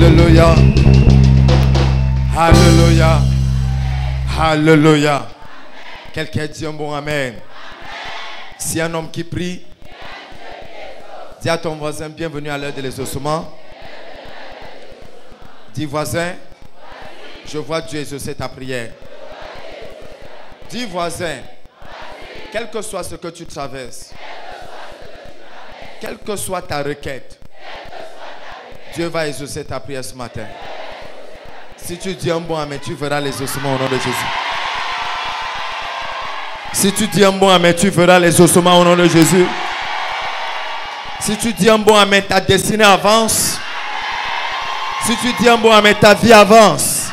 Alléluia. Alléluia. Alléluia. Quelqu'un dit un bon amen. Si un homme qui prie, dis à ton voisin, bienvenue à l'heure de l'exaucement. Dis voisin, je vois Dieu exaucer ta prière. Dis voisin, quel que soit ce que tu traverses, quelle que soit ta requête, Dieu va exaucer ta prière ce matin. Si tu dis un bon amen, tu verras l'exaucement au nom de Jésus. Si tu dis un bon amen, tu verras l'exaucement au nom de Jésus. Si tu dis un bon amen, ta destinée avance. Si tu dis un bon amen, ta vie avance.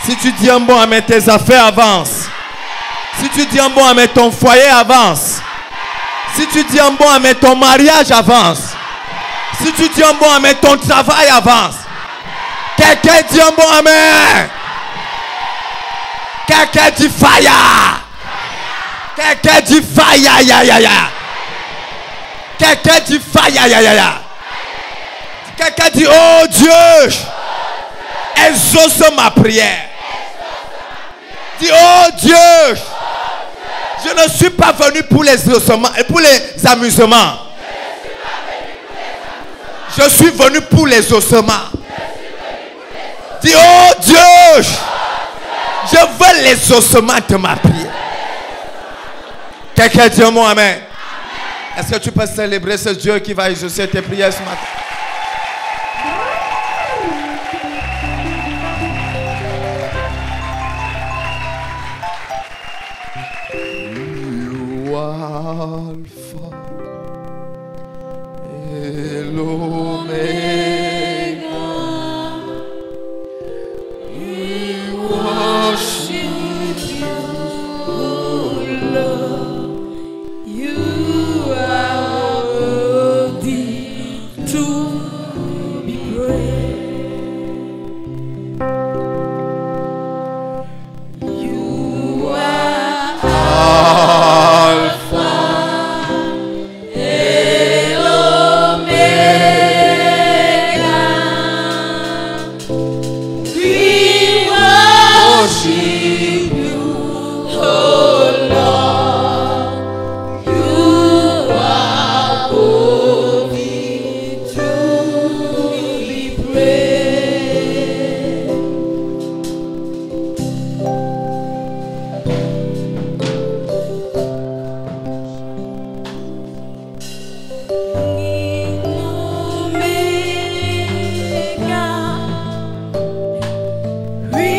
Si tu dis un bon amen, tes affaires avancent. Si tu dis un bon amen, ton foyer avance. Si tu dis un bon amen, ton mariage avance. Si tu dis un bon amen, ton travail avance. Quelqu'un dit un bon amen. Quelqu'un dit fire. Quelqu'un dit fire. Ya, ya, ya. Quelqu'un dit fire. Ya, ya, ya. Quelqu'un dit oh Dieu, exauce ma prière. Dis oh Dieu, je ne suis pas venu pour les amusements. Je suis venu pour les ossements. Dis oh Dieu, je veux les ossements de ma prière. Quelqu'un dit un mot amen. Est-ce que tu peux célébrer ce Dieu qui va exaucer tes prières ce matin? You are Alpha et l'Oméga. We worship you, oh Lord. You are worthy to be praised. You are Alpha and Omega. We worship you, oh Lord. You are worthy to be praised. We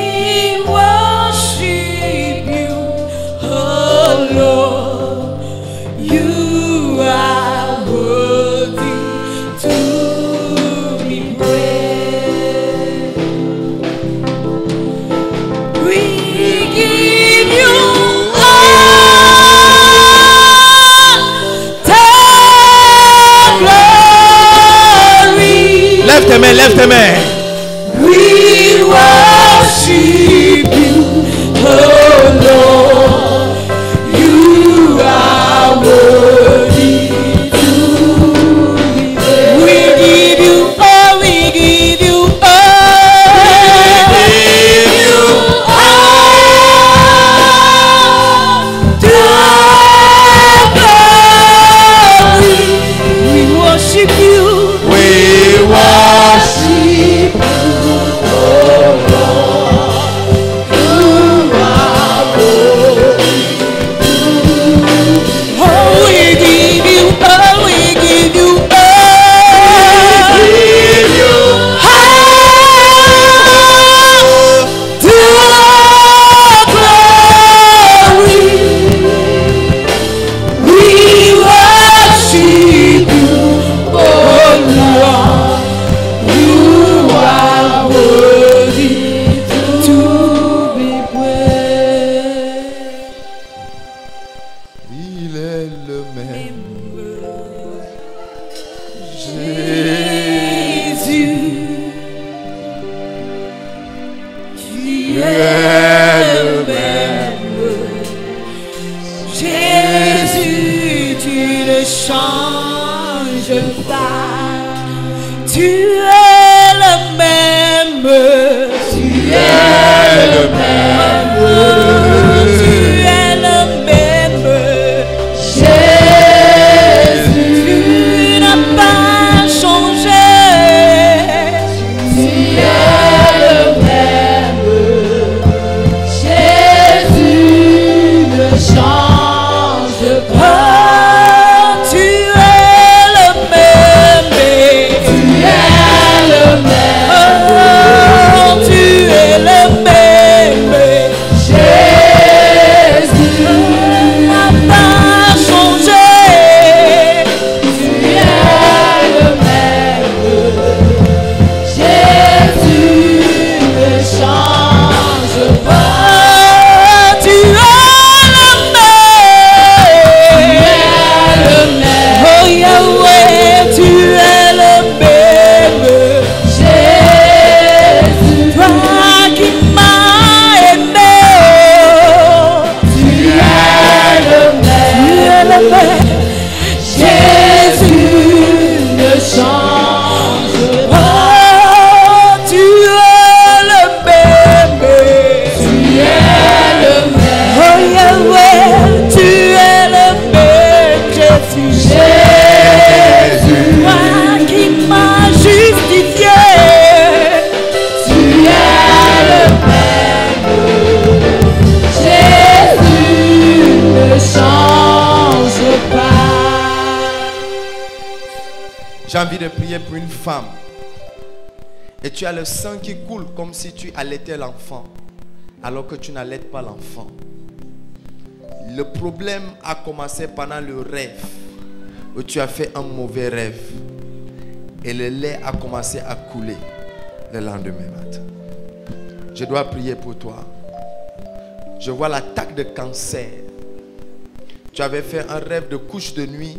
worship you, oh Lord. You are worthy to be praised. We give you all the glory. Lève tes mains, lève tes mains. We worship you, oh Lord. You are worthy to be praised. We give you all, we give you all. We give you all the glory. We worship you. We worship you, oh Lord. You are worthy. Oh, we give you all, we give you all. We give you all the glory. We worship you, oh Lord. You are worthy to be praised. Il est le même. Jésus, tu es le même. Jésus, tu ne changes pas. Tu es le J'ai envie de prier pour une femme. Et tu as le sang qui coule comme si tu allaitais l'enfant, alors que tu n'allaites pas l'enfant. Le problème a commencé pendant le rêve, où tu as fait un mauvais rêve. Et le lait a commencé à couler le lendemain matin. Je dois prier pour toi. Je vois l'attaque de cancer. Tu avais fait un rêve de couche de nuit.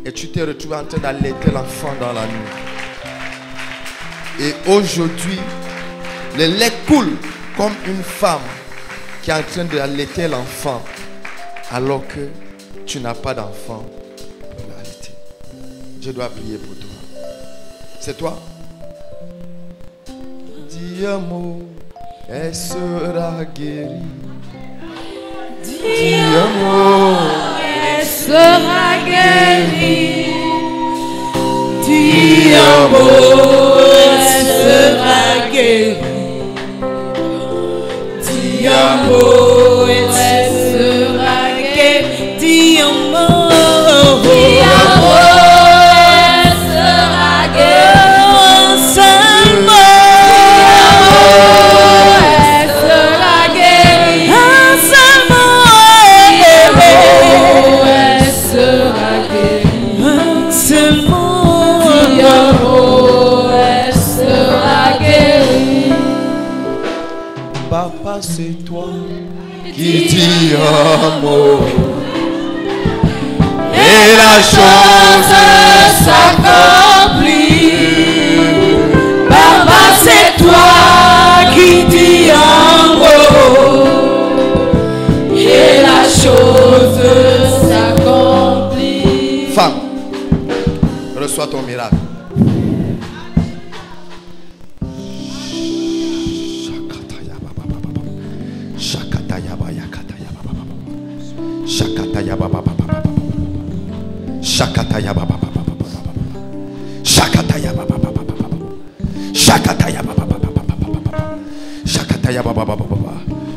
Et tu t'es retrouvé en train d'allaiter l'enfant dans la nuit. Et aujourd'hui, le lait coule comme une femme qui est en train d'allaiter l'enfant alors que tu n'as pas d'enfant pour l'allaiter. Je dois prier pour toi. C'est toi? Dis un mot, elle sera guérie. Dis un mot, elle sera guérie. Dis un mot, elle sera guérie. Dis un mot, elle sera guérie. Dis un mot, elle sera guérie. Un seul mot, elle sera guérie. Un seul mot, elle sera guérie. Un seul mot, elle sera guérie. Papa, c'est toi qui dis un mot et la chose s'accomplit. Papa, c'est toi qui dis un mot et la chose s'accomplit. Femme, reçois ton miracle.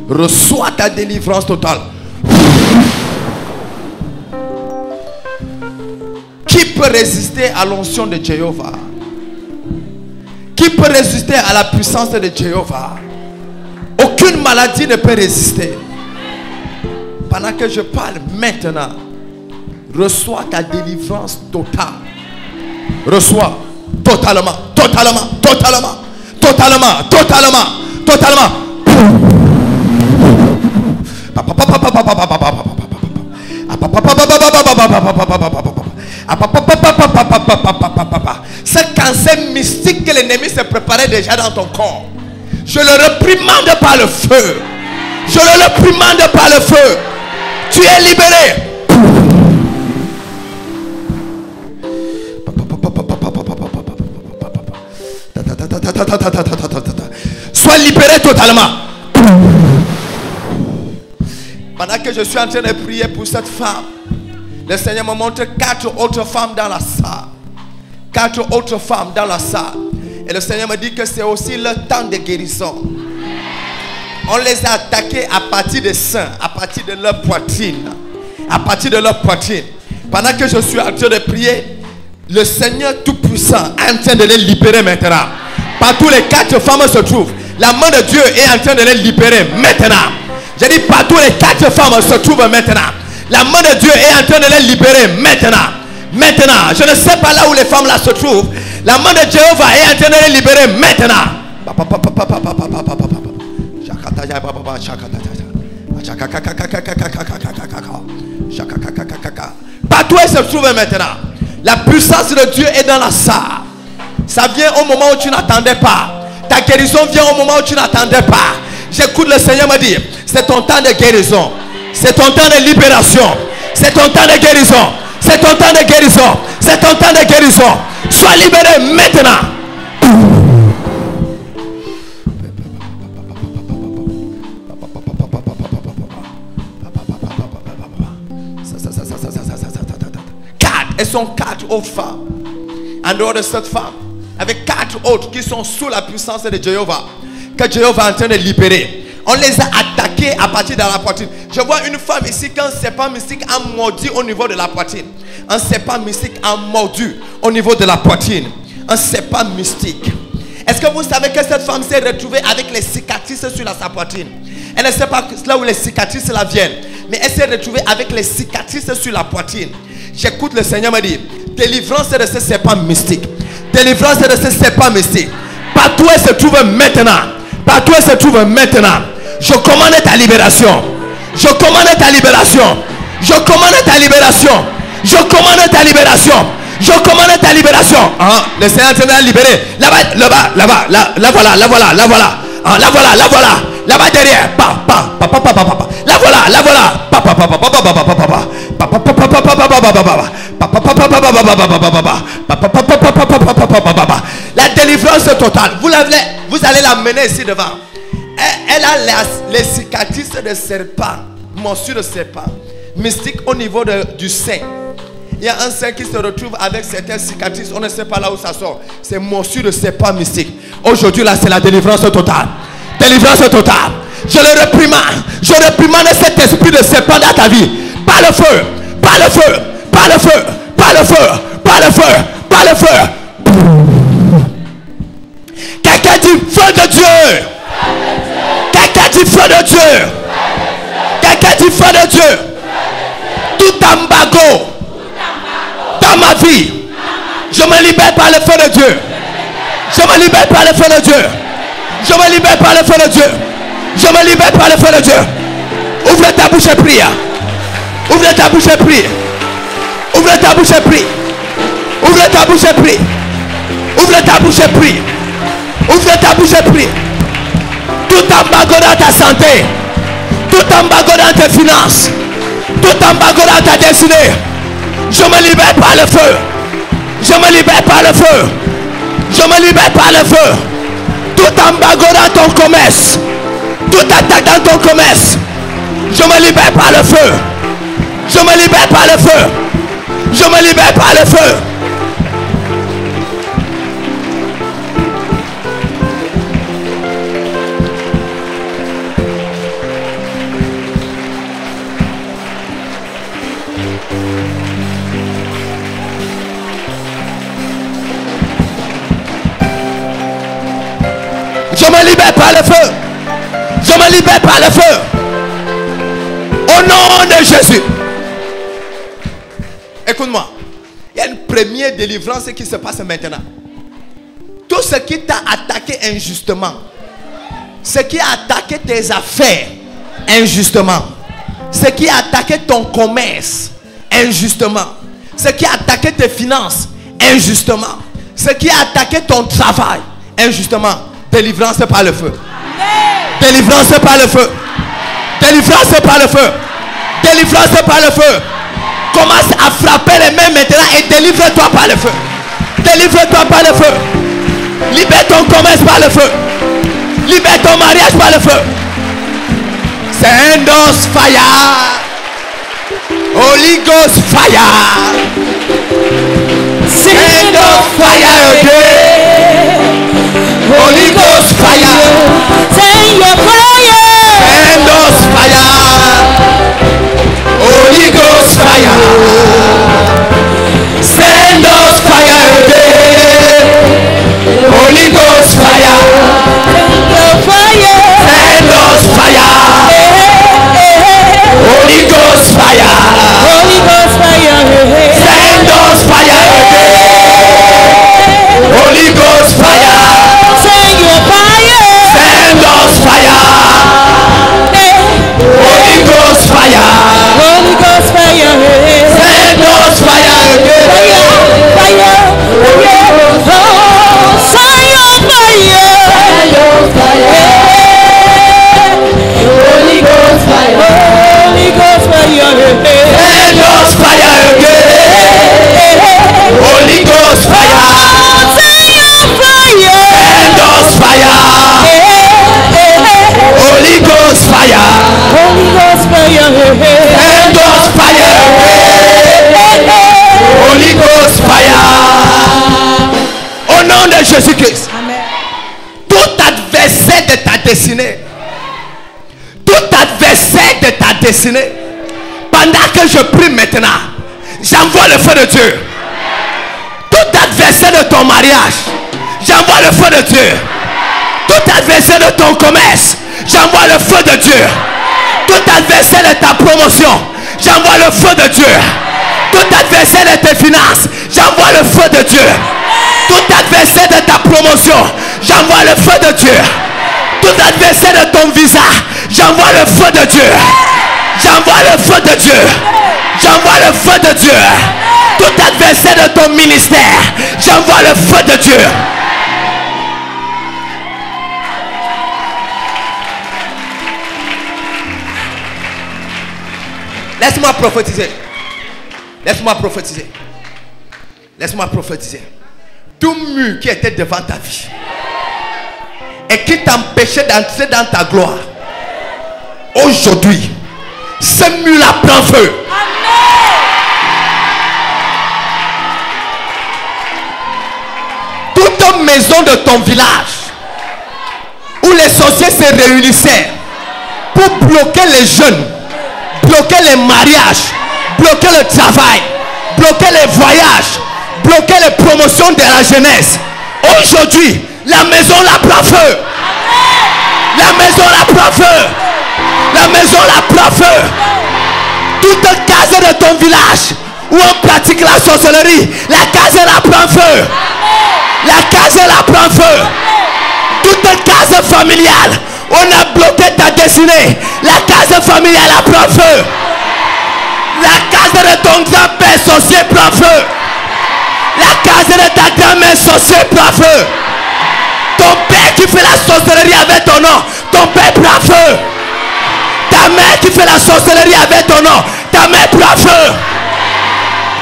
Reçois ta délivrance totale. Qui peut résister à l'onction de Jéhovah? Qui peut résister à la puissance de Jéhovah? Aucune maladie ne peut résister. Pendant que je parle maintenant, reçois ta délivrance totale. Reçois totalement, totalement, totalement, totalement, totalement, totalement. Ce cancer mystique que l'ennemi s'est préparé déjà dans ton corps, je le réprimande par le feu. Je le réprimande par le feu. Tu es libéré. Sois libéré totalement. Pendant que je suis en train de prier pour cette femme, le Seigneur me montre 4 autres femmes dans la salle. 4 autres femmes dans la salle. Et le Seigneur me dit que c'est aussi le temps de guérison. On les a attaqués à partir des seins, à partir de leur poitrine. À partir de leur poitrine. Pendant que je suis en train de prier, le Seigneur Tout-Puissant est en train de les libérer maintenant. Partout les 4 femmes se trouvent, la main de Dieu est en train de les libérer maintenant. J'ai dit partout les 4 femmes se trouvent maintenant. La main de Dieu est en train de les libérer maintenant. Maintenant, je ne sais pas là où les femmes là se trouvent. La main de Jéhovah est en train de les libérer maintenant. Partout elles se trouvent maintenant. La puissance de Dieu est dans la salle. Ça vient au moment où tu n'attendais pas. Ta guérison vient au moment où tu n'attendais pas. J'écoute le Seigneur me dire, c'est ton temps de guérison. C'est ton temps de libération. C'est ton temps de guérison. C'est ton temps de guérison. C'est ton temps de guérison. Sois libéré maintenant. Elles sont 4 autres femmes. En dehors de cette femme, avec 4 autres qui sont sous la puissance de Jéhovah, que Jéhovah est en train de libérer. On les a attaqués à partir de la poitrine. Je vois une femme ici qu'un serpent mystique a mordu au niveau de la poitrine. Un serpent mystique a mordu au niveau de la poitrine. Un serpent mystique. Est-ce que vous savez que cette femme s'est retrouvée avec les cicatrices sur sa poitrine? Elle ne sait pas là où les cicatrices là viennent, mais elle s'est retrouvée avec les cicatrices sur la poitrine. J'écoute le Seigneur me dire, délivrance de ce serpent mystique. Délivrance de ce serpent mystique. Partout elle se trouve maintenant. Partout elle se trouve maintenant. Je commande ta libération. Je commande ta libération. Je commande ta libération. Je commande ta libération. Je commande ta libération. Le Seigneur est en train de libérer. Là-bas, là-bas, là-bas, là voilà, là voilà, là voilà. Là voilà, là voilà. Là-bas derrière. Là voilà, là voilà. La délivrance totale. Vous allez la mener ici devant. Elle a les cicatrices de serpent, morsure de serpent, mystique au niveau du sein. Il y a un sein qui se retrouve avec certaines cicatrices. On ne sait pas là où ça sort. C'est morsure de serpent mystique. Aujourd'hui là, c'est la délivrance totale. Délivrance totale. Je le réprimande. Je réprimande cet esprit de serpent dans ta vie. Par le feu. Par le feu. Par le feu. Par le feu. Par le feu. Par le feu. Quelqu'un dit feu de Dieu. Quelqu'un dit feu de Dieu. Quelqu'un dit feu de Dieu. Tout embargo dans ma vie, je me libère par le feu de Dieu. Je me libère par le feu de Dieu. Je me libère par le feu de Dieu. Je me libère par le feu de Dieu. Ouvre ta bouche et prie. Ouvre ta bouche et prie. Ouvre ta bouche et prie. Ouvre ta bouche et prie. Ouvre ta bouche et prie. Ouvre ta bouche et prie. Tout embargo dans ta santé, tout embargo dans tes finances, tout embargo dans ta destinée, je me libère par le feu. Je me libère par le feu. Je me libère par le feu. Tout embargo dans ton commerce, toute attaque dans ton commerce, je me libère par le feu. Je me libère par le feu. Je me libère par le feu. Je me libère par le feu. Je me libère par le feu. Au nom de Jésus. Écoute-moi. Il y a une première délivrance qui se passe maintenant. Tout ce qui t'a attaqué injustement, ce qui a attaqué tes affaires injustement, ce qui a attaqué ton commerce injustement, ce qui a attaqué tes finances injustement, ce qui a attaqué ton travail injustement, délivrance par le feu. Délivrance par le feu. Délivrance par le feu. Délivrance par le feu. Commence à frapper les mains maintenant et délivre-toi par le feu. Délivre-toi par le feu. Libère ton commerce par le feu. Libère ton mariage par le feu. Send us fire. Holy Ghost fire. Send us fire again. Holy Ghost fire. Send your fire. Send us fire. Holy Ghost fire. Send us fire again. Holy Ghost fire. Send your fire. Send us fire. Holy Ghost fire. Holy Ghost fire. Send us fire again. Holy Ghost fire. Send your fire. Send us fire. Holy Ghost fire. Holy Ghost fire. Send us fire again. Fire. Oh, send your fire. Holy Ghost fire. Holy Ghost fire. Send us fire again. Holy Ghost fire. Send your fire. Send us fire. Holy Ghost fire. Holy Ghost fire. Send us fire again. Holy Ghost fire. Au nom de Jésus-Christ. Amen. Tout adversaire de ta destinée, pendant que je prie maintenant, j'envoie le feu de Dieu. Tout adversaire de ton mariage, j'envoie le feu de Dieu. Tout adversaire de ton commerce, j'envoie le feu de Dieu. Tout adversaire de ta promotion, j'envoie le feu de Dieu. Tout adversaire de tes finances, j'envoie le feu de Dieu. Tout adversaire de ta promotion, j'envoie le feu de Dieu. Tout adversaire de ton visa, j'envoie le feu de Dieu. J'envoie le feu de Dieu. J'envoie le feu de Dieu. Tout adversaire de ton ministère, j'envoie le feu de Dieu. Laisse-moi prophétiser. Laisse-moi prophétiser. Laisse-moi prophétiser. Tout mur qui était devant ta vie et qui t'empêchait d'entrer dans ta gloire, aujourd'hui, ce mur-là prend feu. Toute maison de ton village où les sorciers se réunissaient pour bloquer les jeunes, bloquer les mariages, bloquer le travail, bloquer les voyages, bloquer les promotions de la jeunesse. Aujourd'hui, la maison la prend feu. La maison la prend feu. La maison la prend feu. Toute case de ton village où on pratique la sorcellerie, la case la prend feu. La case la prend feu. Toute case familiale, on a bloqué ta destinée. La case familiale la prend feu. La case de ton grand-père sorcier prend feu. La case de ta grand-mère sorcier prend feu. Ton père qui fait la sorcellerie avec ton nom, ton père prend feu. Ta mère qui fait la sorcellerie avec ton nom, ta mère prend feu.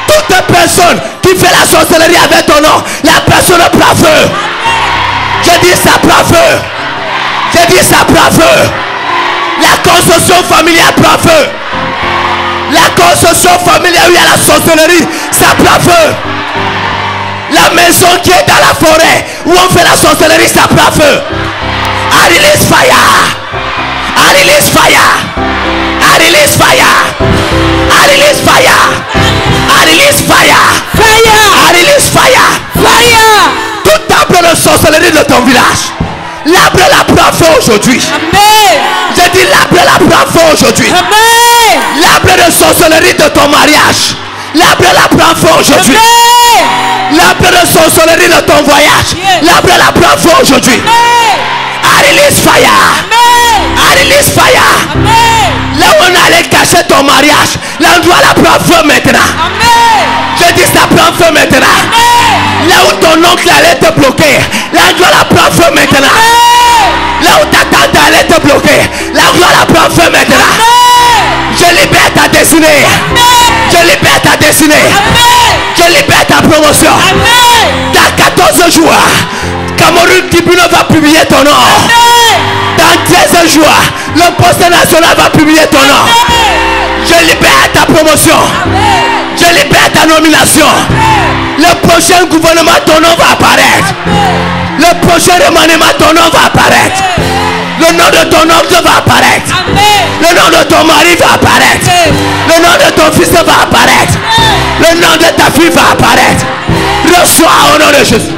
Toute personne qui fait la sorcellerie avec ton nom, la personne prend feu. Je dis ça prend feu. Je dis ça prend feu. La construction familiale prend feu. La construction familiale où il y a la sorcellerie, ça prend feu. La maison qui est dans la forêt où on fait la sorcellerie, ça prend feu. I release fire. I release fire. I release fire. I release fire. I release fire. Fire. I release fire. Fire. Tout arbre de sorcellerie de ton village, l'arbre la prend feu aujourd'hui. Amen. Je dis l'arbre la prend feu aujourd'hui. Amen. L'arbre de sorcellerie de ton mariage, l'arbre la prend feu aujourd'hui. Amen. L'arbre de sorcellerie de ton voyage, l'arbre la prend feu aujourd'hui. I release fire. Amen. I release fire. Amen. Là où on allait cacher ton mariage, l'endroit la prend feu maintenant. Amen. Je dis ça prend feu maintenant. Amen. Là où ton oncle allait te bloquer, l'endroit la prend feu maintenant. Amen. Là où ta tante allait te bloquer, l'endroit la prend feu maintenant. Amen. Je libère ta destinée. Amen. Je libère ta destinée. Amen. Je libère ta promotion. Amen. Dans 14 jours, Cameroun Tribune va publier ton nom. Dans 13 jours, le poste national va publier ton nom. Je libère ta promotion. Je libère ta nomination. Le prochain gouvernement, ton nom va apparaître. Le prochain remaniement, ton nom va apparaître. Le nom de ton oncle va apparaître. Le nom de ton mari va apparaître. Le nom de ton fils va apparaître. Le nom de ta fille va apparaître. Reçois au nom de Jésus.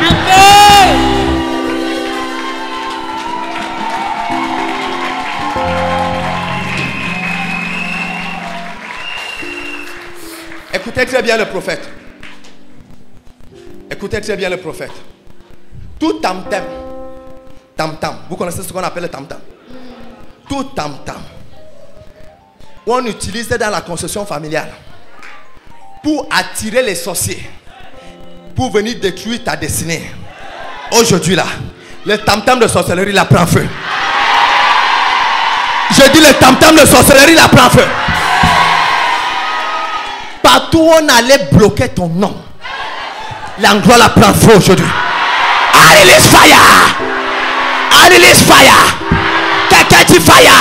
Écoutez très bien le prophète. Écoutez très bien le prophète. Tout tam-tam. Tam-tam. Vous connaissez ce qu'on appelle le tam-tam? Tout tam-tam. On utilise dans la construction familiale pour attirer les sorciers, pour venir détruire ta destinée. Aujourd'hui là, le tam-tam de sorcellerie la prend feu. Je dis le tam-tam de sorcellerie la prend feu. Partout où on allait bloquer ton nom, l'endroit la prend feu aujourd'hui. I release fire. I release fire. Quelqu'un dit fire.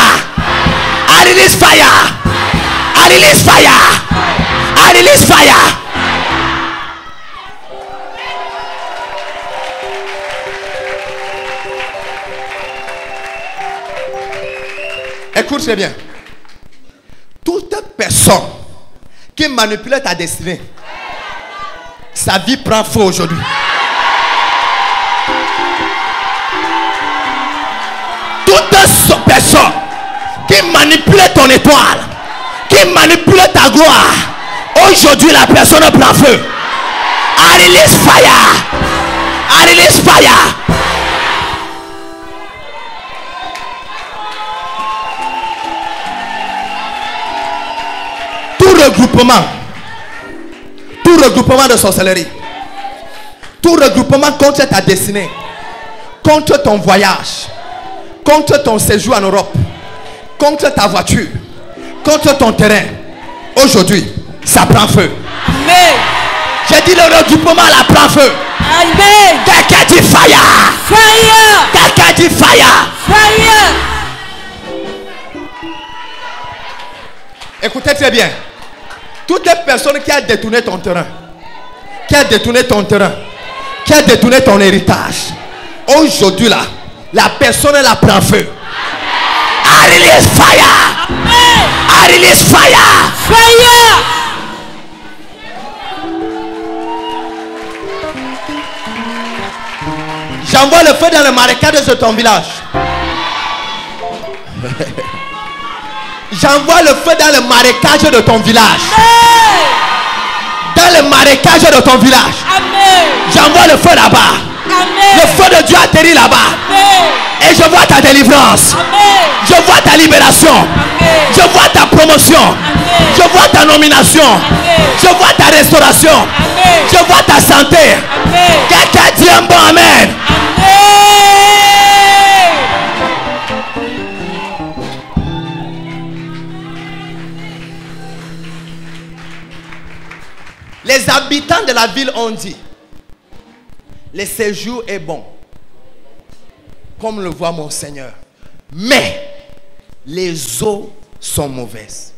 I release fire. I release fire. I release fire. Écoute très bien. Toute personne qui manipule ta destinée, sa vie prend feu aujourd'hui. Toute personne qui manipule ton étoile, qui manipule ta gloire, aujourd'hui la personne prend feu. I release fire. I release fire. Tout regroupement de sorcellerie, tout regroupement contre ta destinée, contre ton voyage, contre ton séjour en Europe, contre ta voiture, contre ton terrain, aujourd'hui, ça prend feu. Amen. J'ai dit le regroupement la prend feu. Amen. Quelqu'un dit fire. Fire. Quelqu'un dit fire. Fire. Écoutez très bien. Toutes les personnes qui ont détourné ton terrain, qui a détourné ton terrain, qui a détourné ton héritage, aujourd'hui là, la personne la prend feu. I release fire. I release fire. Fire. J'envoie le feu dans le marécage de ton village. J'envoie le feu dans le marécage de ton village. Dans le marécage de ton village. J'envoie le feu là-bas. Le feu de Dieu atterrit là-bas. Et je vois ta délivrance. Je vois ta libération. Je vois ta promotion. Je vois ta nomination. Je vois ta restauration. Je vois ta santé. Quelqu'un dit un bon amen. Les habitants de la ville ont dit, le séjour est bon, comme le voit mon Seigneur, mais les eaux sont mauvaises.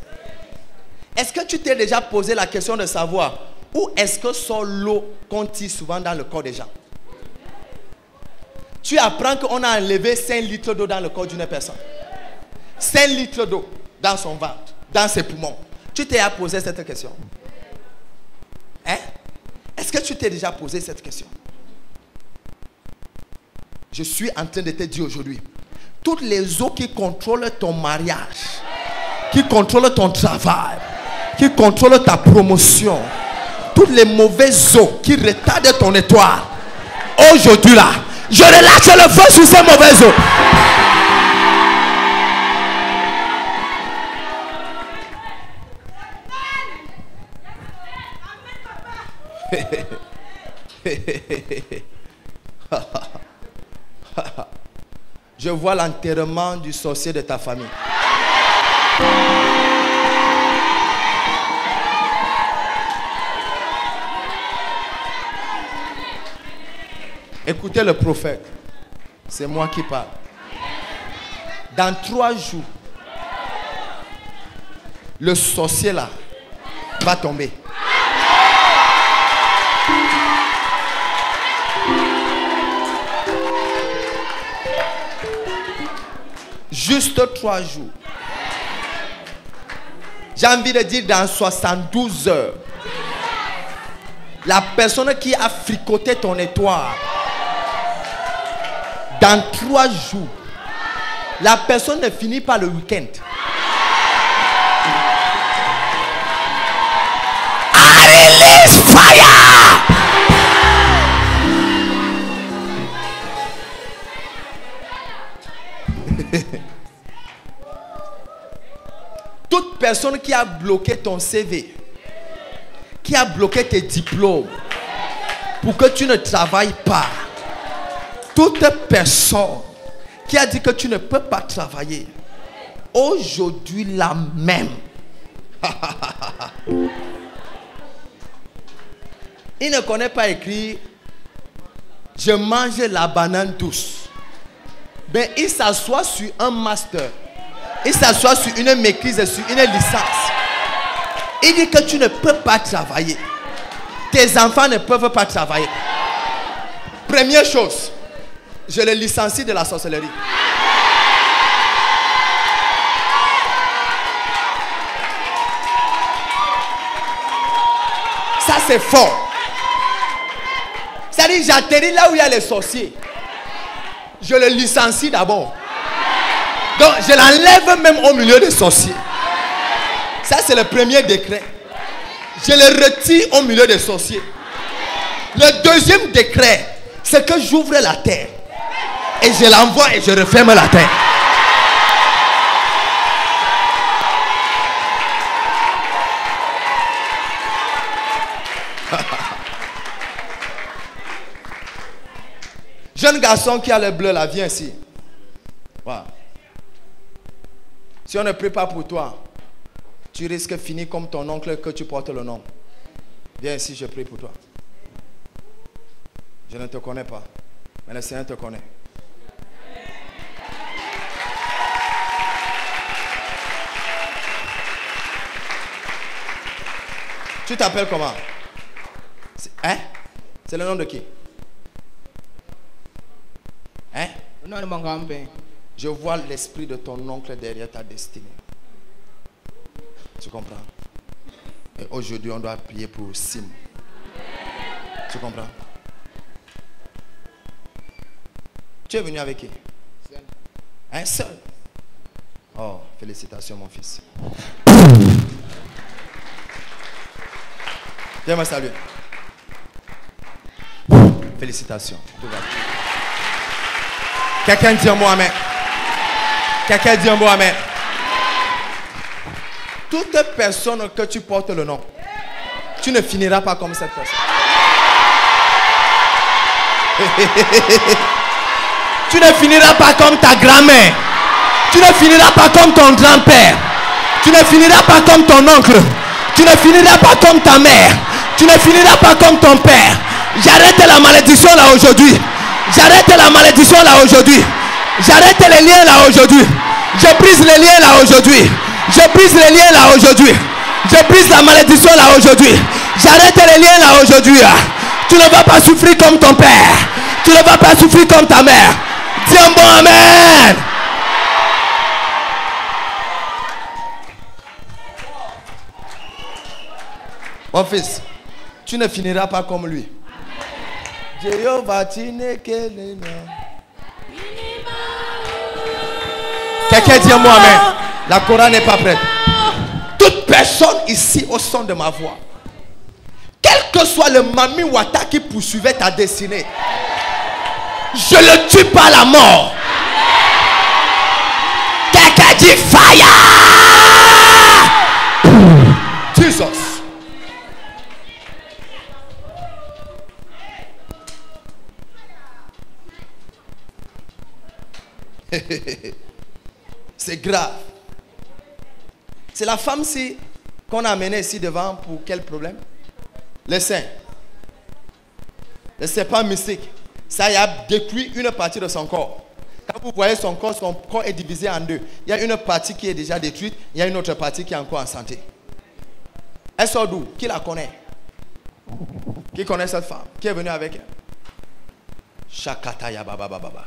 Est-ce que tu t'es déjà posé la question de savoir où est-ce que sort l'eau qu'on tire souvent dans le corps des gens? Tu apprends qu'on a enlevé 5 litres d'eau dans le corps d'une personne. 5 litres d'eau dans son ventre, dans ses poumons. Tu t'es posé cette question? Hein? Est-ce que tu t'es déjà posé cette question? Je suis en train de te dire aujourd'hui, toutes les eaux qui contrôlent ton mariage, qui contrôlent ton travail, qui contrôlent ta promotion, toutes les mauvaises eaux qui retardent ton étoile, aujourd'hui là, je relâche le feu sur ces mauvaises eaux. Je vois l'enterrement du sorcier de ta famille. Écoutez le prophète. C'est moi qui parle. Dans 3 jours, le sorcier là va tomber. Juste 3 jours. J'ai envie de dire dans 72 heures. La personne qui a fricoté ton étoile, dans 3 jours, la personne ne finit pas le week-end. I release fire! Toute personne qui a bloqué ton CV, qui a bloqué tes diplômes pour que tu ne travailles pas, toute personne qui a dit que tu ne peux pas travailler, aujourd'hui là même, il ne connaît pas écrit je mange la banane douce, mais il s'assoit sur un master, il s'assoit sur une maîtrise, sur une licence. Il dit que tu ne peux pas travailler. Tes enfants ne peuvent pas travailler. Première chose, je le licencie de la sorcellerie. Ça c'est fort. C'est-à-dire j'atterris là où il y a les sorciers. Je le licencie d'abord. Donc je l'enlève même au milieu des sorciers. Ça c'est le premier décret. Je le retire au milieu des sorciers. Le deuxième décret, c'est que j'ouvre la terre. Et je l'envoie et je referme la terre. Jeune garçon qui a le bleu là, viens ici. Voilà. Si on ne prie pas pour toi, tu risques de finir comme ton oncle que tu portes le nom. Viens ici, je prie pour toi. Je ne te connais pas, mais le Seigneur te connaît. Tu t'appelles comment? Hein? C'est le nom de qui? Hein? Le nom de mon grand-père. Je vois l'esprit de ton oncle derrière ta destinée. Tu comprends? Et aujourd'hui, on doit prier pour Sim. Tu comprends? Tu es venu avec qui? Seul. Un seul? Oh, félicitations mon fils. Viens me saluer. Félicitations. Tout va bien. Quelqu'un dit un mot amen. Quelqu'un dit un mot amen. Toute personne que tu portes le nom, tu ne finiras pas comme cette personne. Tu ne finiras pas comme ta grand-mère. Tu ne finiras pas comme ton grand-père. Tu ne finiras pas comme ton oncle. Tu ne finiras pas comme ta mère. Tu ne finiras pas comme ton père. J'arrête la malédiction là aujourd'hui. J'arrête la malédiction là aujourd'hui. J'arrête les liens là aujourd'hui. Je brise les liens là aujourd'hui. Je brise les liens là aujourd'hui. Je brise la malédiction là aujourd'hui. J'arrête les liens là aujourd'hui. Tu ne vas pas souffrir comme ton père. Tu ne vas pas souffrir comme ta mère. Dis un bon amen. Mon fils, tu ne finiras pas comme lui. Quelqu'un dit un mot amen. La Coran n'est pas prête. Toute personne ici au son de ma voix, quel que soit le Mami Wata qui poursuivait ta destinée, je le tue par la mort. Quelqu'un dit fire. Jesus. C'est grave. C'est la femme-ci qu'on a amenée ici devant pour quel problème? Le sein. Le serpent mystique. Ça y a détruit une partie de son corps. Quand vous voyez son corps est divisé en deux. Il y a une partie qui est déjà détruite, il y a une autre partie qui est encore en santé. Elle sort d'où? Qui la connaît? Qui connaît cette femme? Qui est venue avec elle? Shakataya baba baba.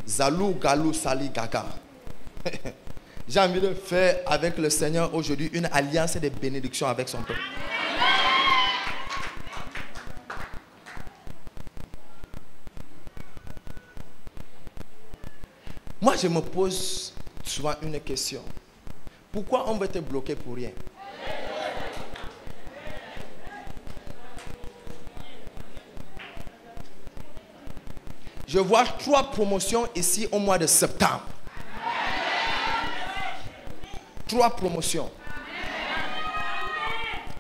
Zalou galou sali gaga. J'ai envie de faire avec le Seigneur aujourd'hui une alliance de bénédiction avec son peuple. Moi, je me pose souvent une question. Pourquoi on veut te bloquer pour rien? Je vois 3 promotions ici au mois de septembre. 3 promotions.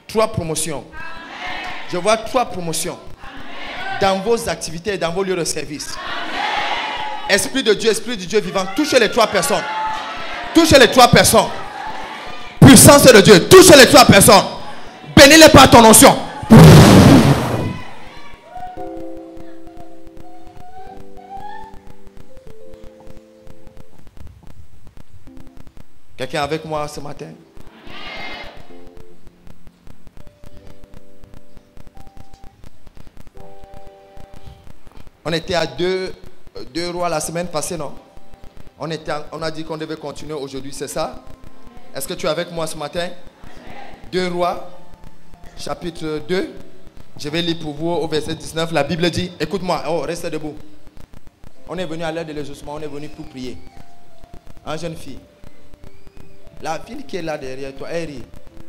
3 promotions. Je vois 3 promotions dans vos activités et dans vos lieux de service. Esprit de Dieu vivant, touchez les 3 personnes. Touchez les 3 personnes. Puissance de Dieu, touchez les 3 personnes. Bénis-les par ton onction. Quelqu'un avec moi ce matin? On était à deux rois la semaine passée, non? On a dit qu'on devait continuer aujourd'hui, c'est ça? Est-ce que tu es avec moi ce matin? 2 rois, chapitre 2. Je vais lire pour vous au verset 19. La Bible dit, écoute-moi, reste debout. On est venu à l'heure de l'ajustement, on est venu pour prier. Une jeune fille. La fille qui est là derrière toi, elle rit.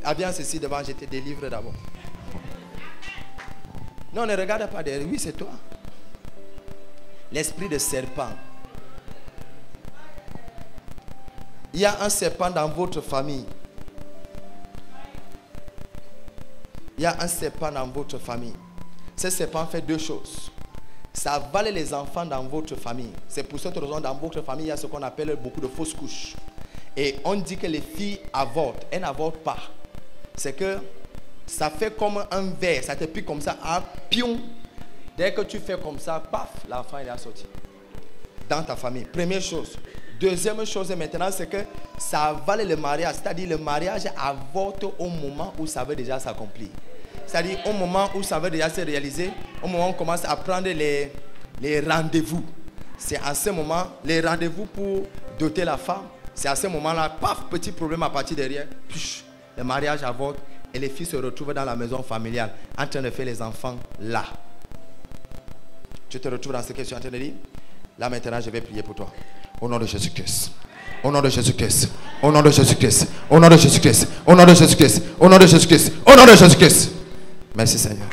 Ah bien, ceci devant, je te délivre d'abord. Non, ne regarde pas derrière. Oui, c'est toi. L'esprit de serpent. Il y a un serpent dans votre famille. Il y a un serpent dans votre famille. Ce serpent fait 2 choses. Ça avale les enfants dans votre famille. C'est pour cette raison, dans votre famille, il y a ce qu'on appelle beaucoup de fausses couches. Et on dit que les filles avortent. Elles n'avortent pas. C'est que ça fait comme un verre. Ça te pique comme ça. Ah, pion. Dès que tu fais comme ça, paf, l'enfant il est sorti. Dans ta famille. Première chose. Deuxième chose maintenant, c'est que ça avale le mariage. C'est-à-dire le mariage avorte au moment où ça veut déjà s'accomplir. C'est-à-dire au moment où ça veut déjà se réaliser. Au moment où on commence à prendre les rendez-vous. C'est à ce moment, les rendez-vous pour doter la femme. C'est à ce moment-là, paf, petit problème à partir derrière. Push, le mariage avorte et les filles se retrouvent dans la maison familiale en train de faire les enfants là. Tu te retrouves dans ce que je suis en train de dire? Là maintenant, je vais prier pour toi. Au nom de Jésus-Christ. Au nom de Jésus-Christ. Au nom de Jésus-Christ. Au nom de Jésus-Christ. Au nom de Jésus-Christ. Au nom de Jésus-Christ. Au nom de Jésus-Christ. Merci Seigneur.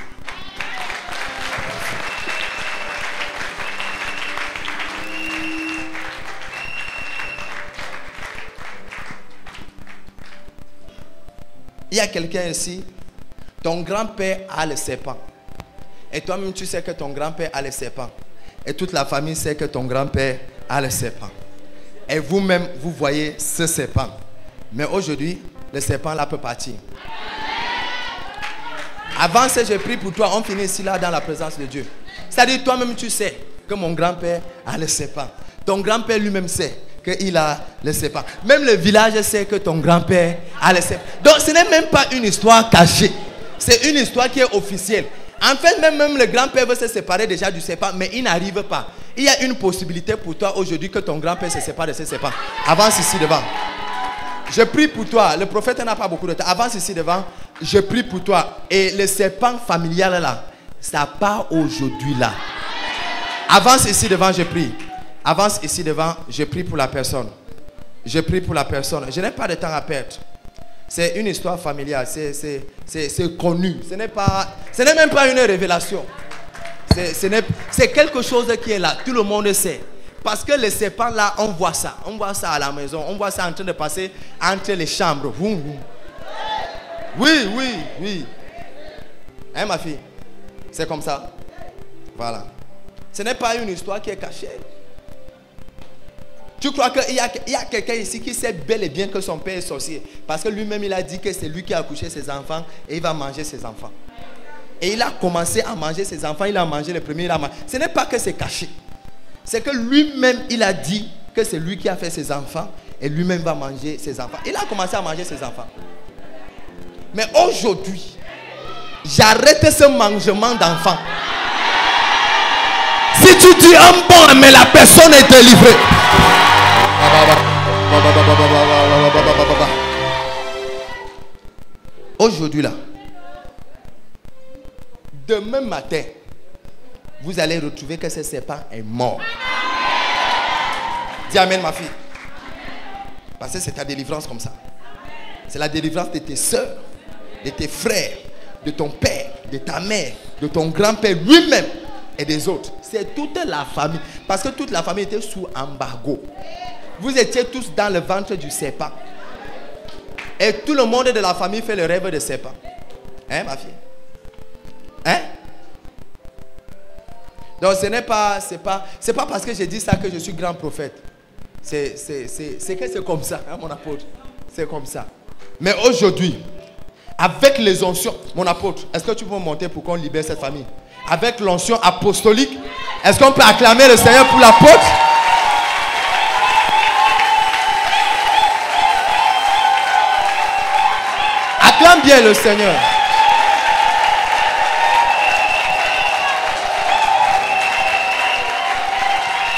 Il y a quelqu'un ici, ton grand-père a le serpent. Et toi-même, tu sais que ton grand-père a le serpent. Et toute la famille sait que ton grand-père a le serpent. Et vous-même, vous voyez ce serpent. Mais aujourd'hui, le serpent là peut partir. Avant que je prie pour toi, on finit ici là dans la présence de Dieu. C'est-à-dire, toi-même, tu sais que mon grand-père a le serpent. Ton grand-père lui-même sait qu'il a le serpent. Même le village sait que ton grand-père a le serpent. Donc ce n'est même pas une histoire cachée. C'est une histoire qui est officielle. En fait, même le grand-père veut se séparer déjà du serpent, mais il n'arrive pas. Il y a une possibilité pour toi aujourd'hui que ton grand-père se sépare de ce serpent. Avance ici devant. Je prie pour toi. Le prophète n'a pas beaucoup de temps. Avance ici devant. Je prie pour toi. Et le serpent familial là, ça part aujourd'hui là. Avance ici devant, je prie. Avance ici devant, je prie pour la personne. Je prie pour la personne. Je n'ai pas de temps à perdre. C'est une histoire familiale. C'est connu. Ce n'est même pas une révélation. C'est quelque chose qui est là. Tout le monde sait. Parce que les serpents là, on voit ça. On voit ça à la maison. On voit ça en train de passer entre les chambres. Oui. Hein, ma fille? C'est comme ça. Voilà. Ce n'est pas une histoire qui est cachée. Tu crois qu'il y a quelqu'un ici qui sait bel et bien que son père est sorcier? Parce que lui-même, il a dit que c'est lui qui a accouché ses enfants et il va manger ses enfants. Et il a commencé à manger ses enfants. Il a mangé les premiers. Ce n'est pas que c'est caché. C'est que lui-même, il a dit que c'est lui qui a fait ses enfants. Et lui-même va manger ses enfants. Il a commencé à manger ses enfants. Mais aujourd'hui, j'arrête ce mangement d'enfants. Si tu dis un bon, mais la personne est délivrée. Aujourd'hui là, demain matin, vous allez retrouver que ce serpent est mort. Dis amen ma fille. Parce que c'est ta délivrance comme ça. C'est la délivrance de tes soeurs, de tes frères, de ton père, de ta mère, de ton grand-père lui-même et des autres. C'est toute la famille. Parce que toute la famille était sous embargo. Vous étiez tous dans le ventre du serpent. Et tout le monde de la famille fait le rêve de serpent. Hein ma fille? Hein? Donc ce n'est pas, c'est pas parce que j'ai dit ça que je suis grand prophète. C'est que c'est comme ça, hein, mon apôtre. C'est comme ça. Mais aujourd'hui, avec les onctions, mon apôtre, est-ce que tu peux monter pour qu'on libère cette famille? Avec l'onction apostolique, est-ce qu'on peut acclamer le Seigneur pour l'apôtre? Acclame bien le Seigneur.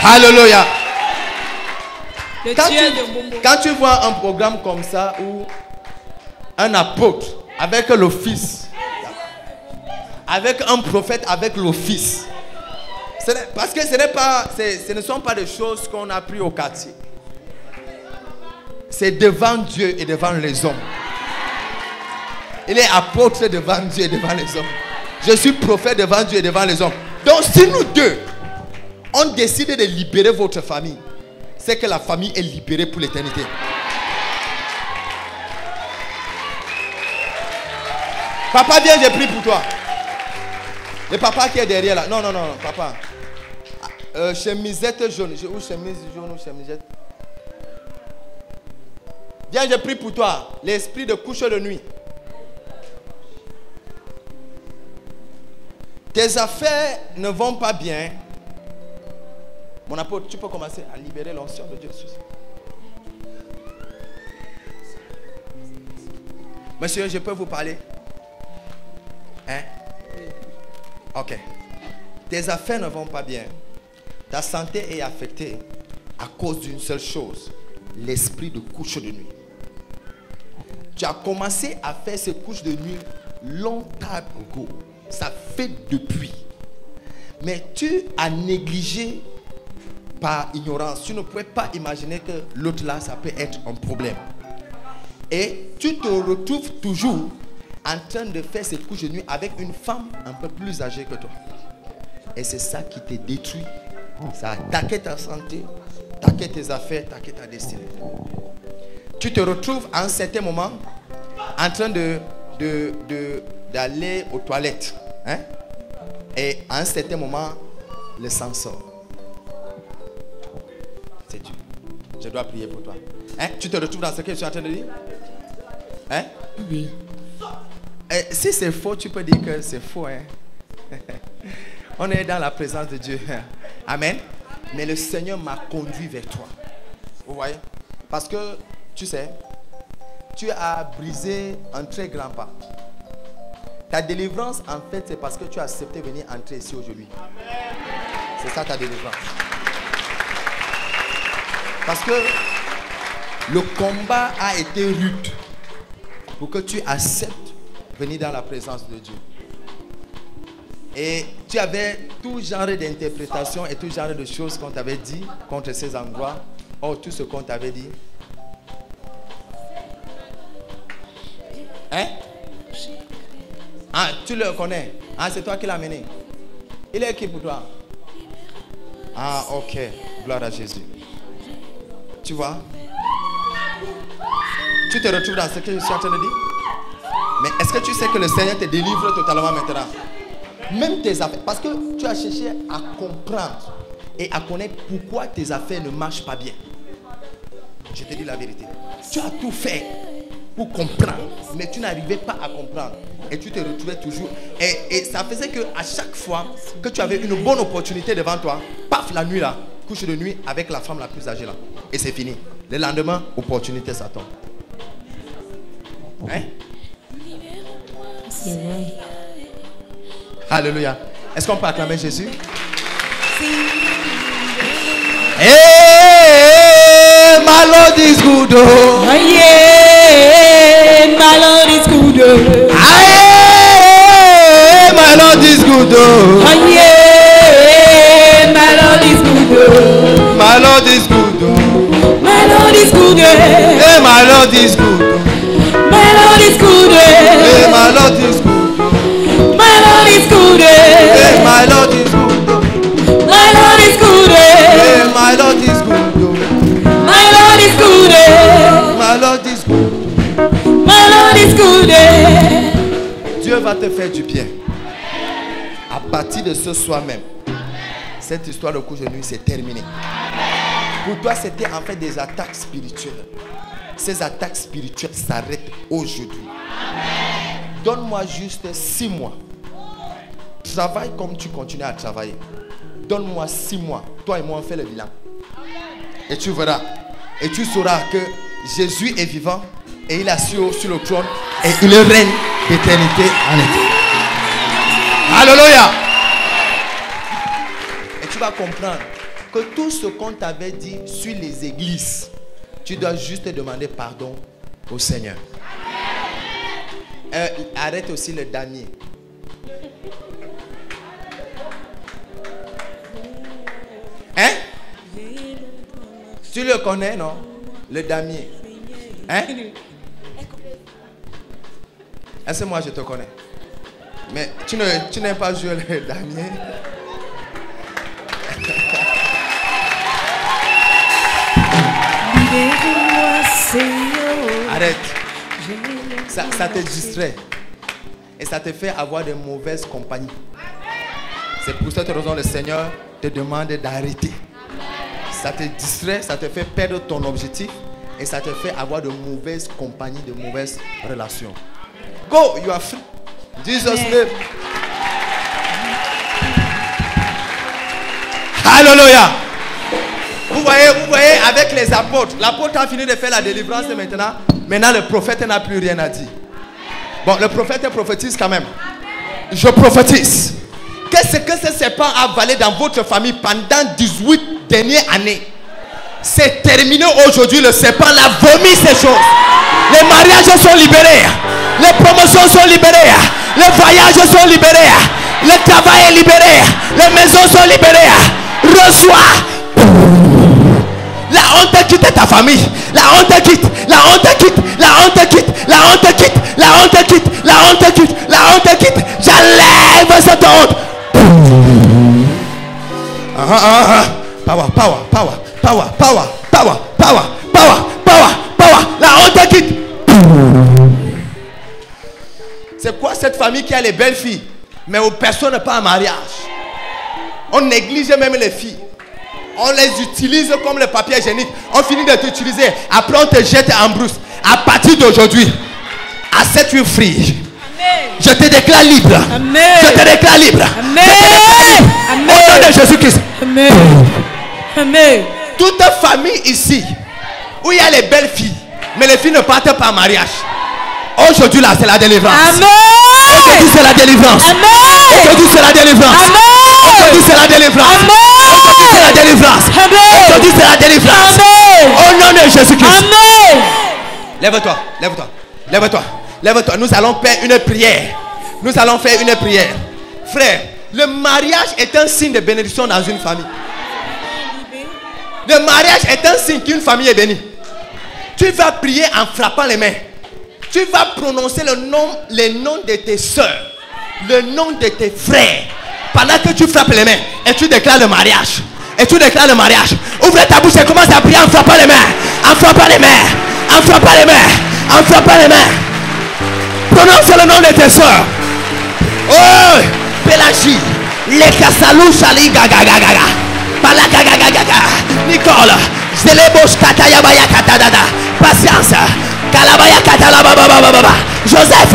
Alléluia. Quand tu vois un programme comme ça où un apôtre avec l'office, avec un prophète avec l'office, parce que ce ne sont pas des choses qu'on a appris au quartier. C'est devant Dieu et devant les hommes. Il est apôtre devant Dieu et devant les hommes. Je suis prophète devant Dieu et devant les hommes. Donc si nous deux, on décide de libérer votre famille, c'est que la famille est libérée pour l'éternité. Papa, viens, j'ai pris pour toi. Le papa qui est derrière là. Non, papa. Chemisette jaune. Ou chemise jaune ou chemisette. Viens, j'ai pris pour toi. L'esprit de couche de nuit. Tes affaires ne vont pas bien. Mon apôtre, tu peux commencer à libérer l'onction de Dieu. Monsieur, je peux vous parler? Hein? Ok. Tes affaires ne vont pas bien. Ta santé est affectée à cause d'une seule chose. L'esprit de couche de nuit. Tu as commencé à faire ces couches de nuit longtemps ago. Ça fait depuis. Mais tu as négligé par ignorance. Tu ne pouvais pas imaginer que l'autre là, ça peut être un problème. Et tu te retrouves toujours en train de faire cette couche de nuit avec une femme un peu plus âgée que toi. Et c'est ça qui te détruit. Ça a attaqué ta santé, attaqué tes affaires, attaqué ta destinée. Tu te retrouves à un certain moment en train d'aller aux toilettes. Hein? Et à un certain moment, le sang sort. C'est Dieu. Je dois prier pour toi. Hein? Tu te retrouves dans ce que je suis en train de dire? Hein? Oui. Et si c'est faux, tu peux dire que c'est faux. Hein? On est dans la présence de Dieu. Amen. Mais le Seigneur m'a conduit vers toi. Vous voyez? Parce que, tu sais, tu as brisé un très grand pas. Ta délivrance, en fait, c'est parce que tu as accepté de venir entrer ici aujourd'hui. C'est ça ta délivrance. Parce que le combat a été rude pour que tu acceptes de venir dans la présence de Dieu. Et tu avais tout genre d'interprétation et tout genre de choses qu'on t'avait dit contre ces endroits. Oh, tout ce qu'on t'avait dit. Hein? Ah, tu le connais. Ah, c'est toi qui l'as amené. Il est qui pour toi? Ah, ok. Gloire à Jésus. Tu vois? Tu te retrouves dans ce que je suis en train de dire? Mais est-ce que tu sais que le Seigneur te délivre totalement maintenant? Même tes affaires. Parce que tu as cherché à comprendre et à connaître pourquoi tes affaires ne marchent pas bien. Je te dis la vérité. Tu as tout fait pour comprendre. Mais tu n'arrivais pas à comprendre. Et tu te retrouvais toujours. Et ça faisait qu'à chaque fois que tu avais une bonne opportunité devant toi, paf, la nuit là, couche de nuit avec la femme la plus âgée là. Et c'est fini. Le lendemain, opportunité, ça tombe. Hein? Alléluia. Est-ce qu'on peut acclamer Jésus? Hey, my Lord is good. Oh yeah, my Lord is good. Hey, my Lord is good. Oh yeah, my Lord is good. My Lord is good. My Lord is good. Hey, my Lord is good. My Lord is good. Hey, my Lord is good. My Lord is good. Hey, my Lord is good. My Lord is good. Hey, my Lord is good. My Lord is good. My Lord is good. My Lord is good. Dieu va te faire du bien. À partir de ce soir même, cette histoire de couche de nuit, c'est terminé. Pour toi, c'était en fait des attaques spirituelles. Ces attaques spirituelles s'arrêtent aujourd'hui. Donne-moi juste 6 mois. Travaille comme tu continues à travailler. Donne-moi 6 mois. Toi et moi, on fait le bilan. Et tu verras. Et tu sauras que Jésus est vivant. Et il est assis sur le trône. Et il règne d'éternité en éternité. Alléluia. Et tu vas comprendre que tout ce qu'on t'avait dit sur les églises, tu dois juste demander pardon au Seigneur. Arrête aussi le damier. Hein? Tu le connais, non? Le damier. Hein? Est-ce que moi je te connais? Mais tu n'aimes pas jouer le damier? Arrête. Ça te distrait. Et ça te fait avoir de mauvaises compagnies. C'est pour cette raison que le Seigneur te demande d'arrêter. Ça te distrait, ça te fait perdre ton objectif. Et ça te fait avoir de mauvaises compagnies, de mauvaises relations. Go, you are free. Jesus name. Alléluia. Vous voyez, avec les apôtres, l'apôtre a fini de faire la délivrance maintenant. Maintenant, le prophète n'a plus rien à dire. Bon, le prophète prophétise quand même. Je prophétise. Qu'est-ce que ce serpent a avalé dans votre famille pendant 18 dernières années? C'est terminé aujourd'hui. Le serpent a vomi ces choses. Les mariages sont libérés. Les promotions sont libérées. Les voyages sont libérés. Le travail est libéré. Les maisons sont libérées. Reçois. La honte quitte ta famille. La honte quitte. La honte quitte. La honte quitte. La honte quitte. La honte quitte. La honte quitte. La honte quitte. J'enlève cette honte. Power, power, power, power, power, power, power, power, power, power. La honte quitte. C'est quoi cette famille qui a les belles filles, mais où personne n'a pas un mariage? On néglige même les filles. On les utilise comme le papier hygiénique. On finit de t'utiliser. Après on te jette en brousse. À partir d'aujourd'hui, à cette nuit free, je te déclare libre. Amen. Je te déclare libre. Amen. Amen. Au nom de Jésus-Christ. Amen. Amen. Toute famille ici, où il y a les belles filles, mais les filles ne partent pas en mariage. Aujourd'hui là, c'est la délivrance. Amen. Aujourd'hui c'est la délivrance. Amen. Aujourd'hui c'est la délivrance. Amen. Aujourd'hui c'est la délivrance. Amen. Aujourd'hui c'est la délivrance. Amen. Aujourd'hui c'est la délivrance. Amen. Au nom de Jésus-Christ. Amen. Lève-toi, lève-toi, lève-toi, lève-toi. Nous allons faire une prière. Nous allons faire une prière. Frère, le mariage est un signe de bénédiction dans une famille. Le mariage est un signe qu'une famille est bénie. Tu vas prier en frappant les mains. Tu vas prononcer les noms de tes soeurs, le nom de tes frères, pendant que tu frappes les mains et tu déclares le mariage. Et tu déclares le mariage. Ouvre ta bouche et commence à prier en frappant les mains. En frappant les mains. En frappant les mains. En frappant les mains. Prononce le nom de tes soeurs. Oh, Pélagie, les Kassalou Chali Gaga Gaga, Palagaga Gaga, Nicole, Zelebos Katayabaya Katadada. Patience. Kalabaya Katalaba Baba. Joseph.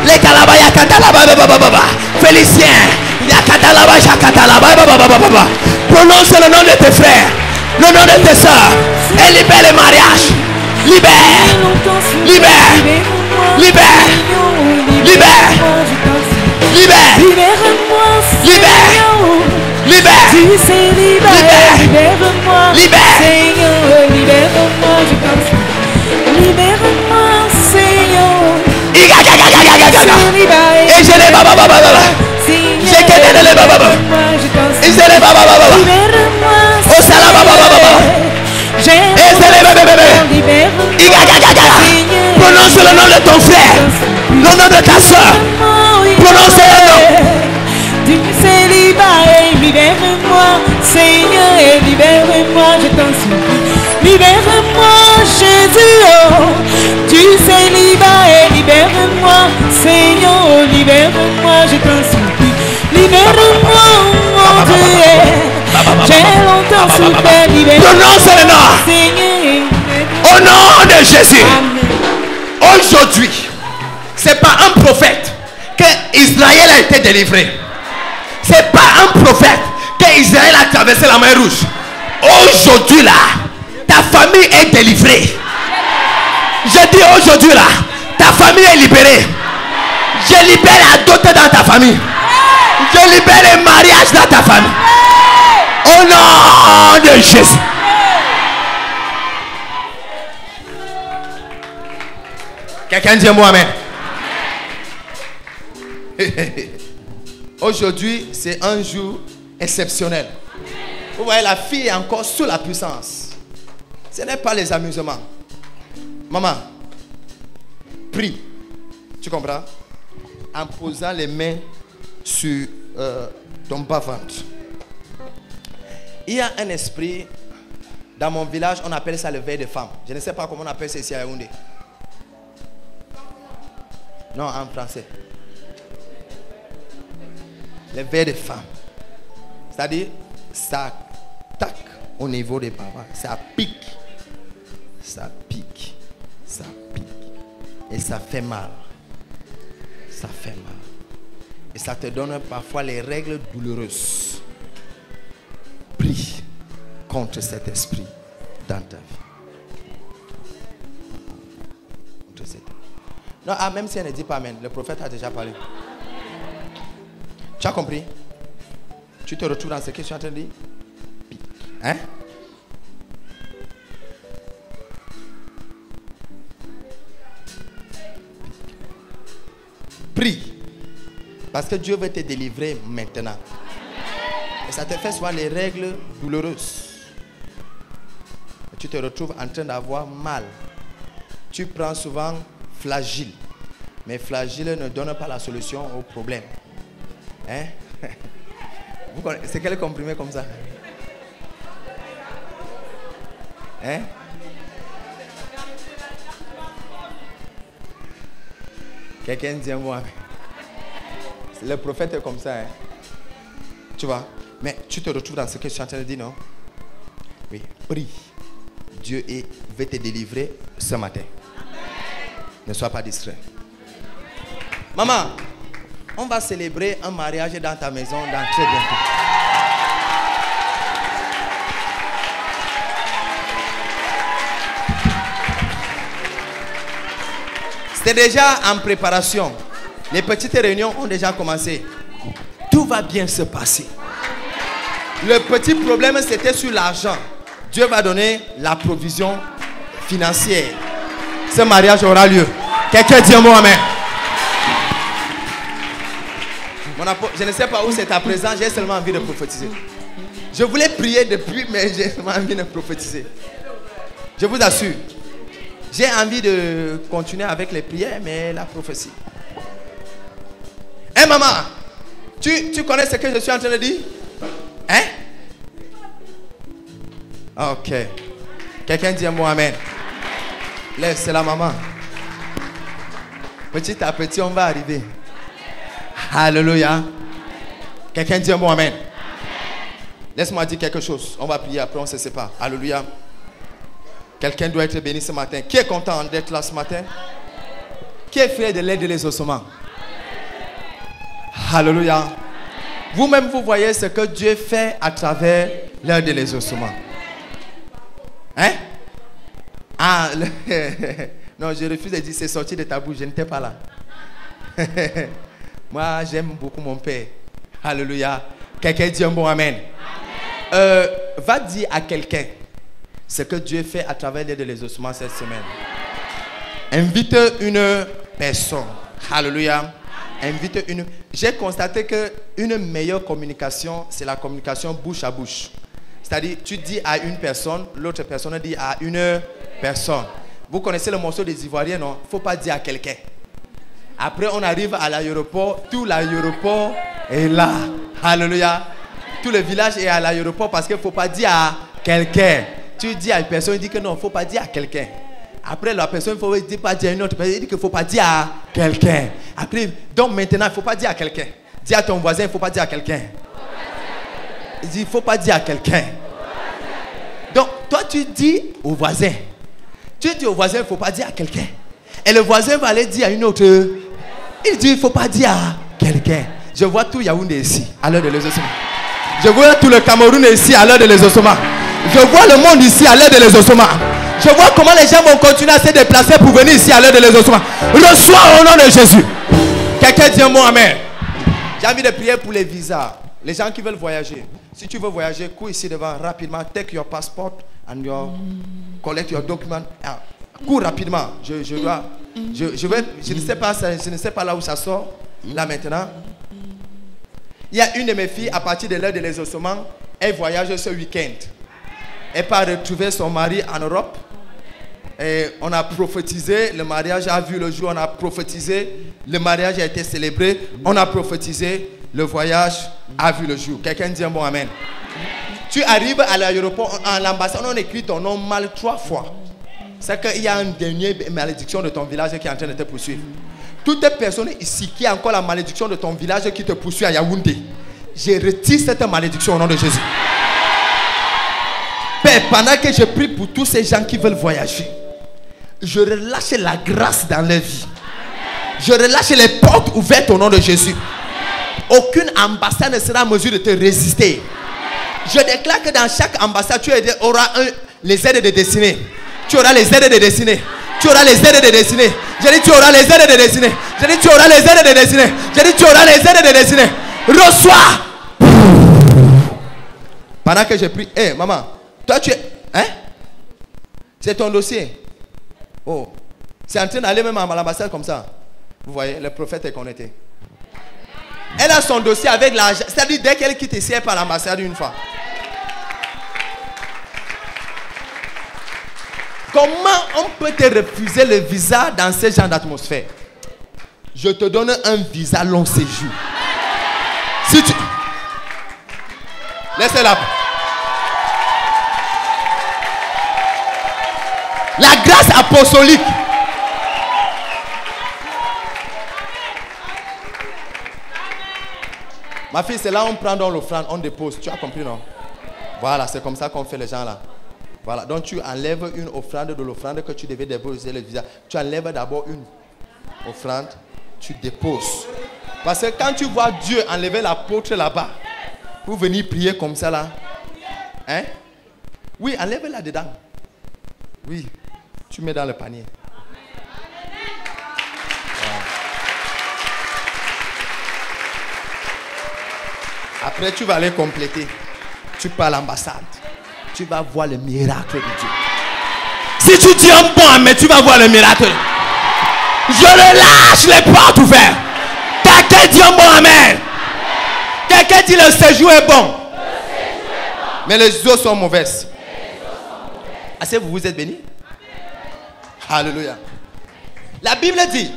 Les Kalabaya Katalaba Baba. Félicien. Yakatalaba Shakatalaba Baba. Prononce le nom de tes frères, le nom de tes soeurs. Et libère les mariages. Libère. Libère. Libère. Libère. Libère. Libère-moi, Libère. Libère. tu sais libérer. Libère-moi, Libère. Seigneur, libère-moi, je t'en prie. Libère-moi, Seigneur. Et je les baba. J'ai qu'à les baba. Et je les baba. Au salama baba. Et je les baba. Prononce le nom de ton frère, le nom de ta soeur. Prononce le nom. Tu sais libérer, libère-moi, Seigneur, et libère-moi, je t'en supplie. Libère-moi, Jésus, oh. Tu sais libérer, libère-moi, Seigneur, oh, libère-moi, je t'en supplie. Libère-moi, mon Dieu. J'ai longtemps souffert, libère-moi, Prononce le nom. Seigneur. Au nom de Jésus. Amen. Aujourd'hui, c'est pas un prophète que Israël a été délivré. C'est pas un prophète que Israël a traversé la mer Rouge. Aujourd'hui là, ta famille est délivrée. Je dis aujourd'hui là, ta famille est libérée. Je libère la dot dans ta famille. Je libère les mariages dans ta famille. Au nom de Jésus. Quelqu'un dit un mot amen. Aujourd'hui, c'est un jour exceptionnel. Vous voyez, la fille est encore sous la puissance. Ce n'est pas les amusements. Maman, prie. Tu comprends? En posant les mains sur ton bas-ventre. Il y a un esprit. Dans mon village, on appelle ça le veille de femme. Je ne sais pas comment on appelle ça ici à Yaoundé. Non, en français. Les veilles de femmes. C'est-à-dire, ça tac au niveau des papas. Ça pique. Ça pique. Ça pique. Et ça fait mal. Ça fait mal. Et ça te donne parfois les règles douloureuses. Prie contre cet esprit dans ta vie. Contre cet... Non, ah, même si elle ne dit pas amen, le prophète a déjà parlé. Tu as compris? Tu te retrouves dans ce que je suis en train de dire? Hein? Prie. Parce que Dieu veut te délivrer maintenant. Et ça te fait souvent les règles douloureuses. Et tu te retrouves en train d'avoir mal. Tu prends souvent Flagyl. Mais Flagyl ne donne pas la solution au problème. Hein? C'est quel comprimé comme ça? Hein? Quelqu'un dit moi. Le prophète est comme ça. Hein? Tu vois? Mais tu te retrouves dans ce que je suis en train de dire, non? Oui. Prie. Dieu veut te délivrer ce matin. Ne sois pas distrait. Maman, on va célébrer un mariage dans ta maison dans très bientôt. C'est déjà en préparation. Les petites réunions ont déjà commencé. Tout va bien se passer. Le petit problème, c'était sur l'argent. Dieu va donner la provision financière. Ce mariage aura lieu. Quelqu'un dit un mot amen. Je ne sais pas où c'est à présent. J'ai seulement envie de prophétiser. Je voulais prier depuis, mais j'ai seulement envie de prophétiser. Je vous assure. J'ai envie de continuer avec les prières, mais la prophétie. Hein, maman? Tu connais ce que je suis en train de dire? Hein? Ok. Quelqu'un dit un mot amen. Laisse la maman. Petit à petit, on va arriver. Alléluia. Quelqu'un dit un mot amen. Laisse-moi dire quelque chose. On va prier, après on se sépare. Alléluia. Quelqu'un doit être béni ce matin. Qui est content d'être là ce matin? Qui est fier de l'aide des ossements? Alléluia. Vous-même, vous voyez ce que Dieu fait à travers l'aide des ossements. Hein? Ah, non, je refuse de dire, c'est sorti de ta bouche, je n'étais pas là. Moi, j'aime beaucoup mon Père. Alléluia. Quelqu'un dit un bon amen. Va dire à quelqu'un ce que Dieu fait à travers l'aide des ossements cette semaine. Invite une personne. Alléluia. Invite une. J'ai constaté qu'une meilleure communication, c'est la communication bouche à bouche. C'est-à-dire, tu dis à une personne, l'autre personne dit à une personne. Vous connaissez le morceau des Ivoiriens, non? Il ne faut pas dire à quelqu'un. Après, on arrive à l'aéroport, tout l'aéroport est là. Alléluia. Tout le village est à l'aéroport parce qu'il ne faut pas dire à quelqu'un. Tu dis à une personne, il dit que non, il ne faut pas dire à quelqu'un. Après, la personne, il ne faut pas dire à une autre personne, il dit qu'il ne faut pas dire à quelqu'un. Après, donc maintenant, il ne faut pas dire à quelqu'un. Dis à ton voisin, il ne faut pas dire à quelqu'un. Il dit, il ne faut pas dire à quelqu'un. Donc, toi, tu dis au voisin. Tu dis au voisin, il ne faut pas dire à quelqu'un. Et le voisin va aller dire à une autre. Il dit, il ne faut pas dire à quelqu'un. Je vois tout Yaoundé ici, à l'heure de l'exaucement. Je vois tout le Cameroun ici, à l'heure de l'exaucement. Je vois le monde ici, à l'heure de l'exaucement. Je vois comment les gens vont continuer à se déplacer pour venir ici, à l'heure de l'exaucement. Reçois au nom de Jésus. Quelqu'un dit un mot amen. J'ai envie de prier pour les visas. Les gens qui veulent voyager. Si tu veux voyager, cours ici devant rapidement. Take your passport and collect your document. Cours rapidement. Je ne sais pas là où ça sort. Là maintenant. Il y a une de mes filles, à partir de l'heure de l'exaucement, elle voyage ce week-end. Elle part retrouver son mari en Europe. Et on a prophétisé, le mariage a vu le jour, on a prophétisé, le mariage a été célébré, on a prophétisé, le voyage a vu le jour. Quelqu'un dit un bon amen. Tu arrives à l'aéroport, à l'ambassade, on écrit ton nom mal 3 fois. C'est qu'il y a une dernière malédiction de ton village qui est en train de te poursuivre. Toute personne ici qui a encore la malédiction de ton village qui te poursuit à Yaoundé, je retire cette malédiction au nom de Jésus. Père, pendant que je prie pour tous ces gens qui veulent voyager, je relâche la grâce dans leur vie. Je relâche les portes ouvertes au nom de Jésus. Aucune ambassade ne sera en mesure de te résister. Je déclare que dans chaque ambassade, tu auras les aides de destinée. Tu auras les aides de destinée. Tu auras les aides de destinée. J'ai dit tu auras les aides de destinée. J'ai dit tu auras les aides de destinée. J'ai dit tu auras les aides de destinée. Reçois. Pendant que je prie, hé maman, toi tu es, hein? C'est ton dossier. Oh, c'est en train d'aller même à l'ambassade comme ça. Vous voyez, le prophète est connecté. Elle a son dossier avec l'argent. C'est-à-dire dès qu'elle quitte ici, elle part à l'ambassade une fois. Comment on peut te refuser le visa dans ce genre d'atmosphère? Je te donne un visa long séjour. Si tu... Laissez-la. La grâce apostolique. Ma fille, c'est là où on prend dans l'offrande, on dépose. Tu as compris, non? Voilà, c'est comme ça qu'on fait les gens là. Voilà, donc tu enlèves une offrande de l'offrande que tu devais déposer le visa. Tu enlèves d'abord une offrande, tu déposes. Parce que quand tu vois Dieu enlever l'apôtre là-bas, pour venir prier comme ça là, hein? Oui, enlève-la dedans. Oui, tu mets dans le panier. Voilà. Après, tu vas aller compléter. Tu pars à l'ambassade. Tu vas voir le miracle de Dieu. Si tu dis un bon amen, tu vas voir le miracle. Je relâche les portes ouvertes. Quelqu'un dit un bon amen. Quelqu'un dit le séjour est bon. Mais les eaux sont mauvaises. Est-ce que vous êtes bénis? Alléluia. La Bible dit,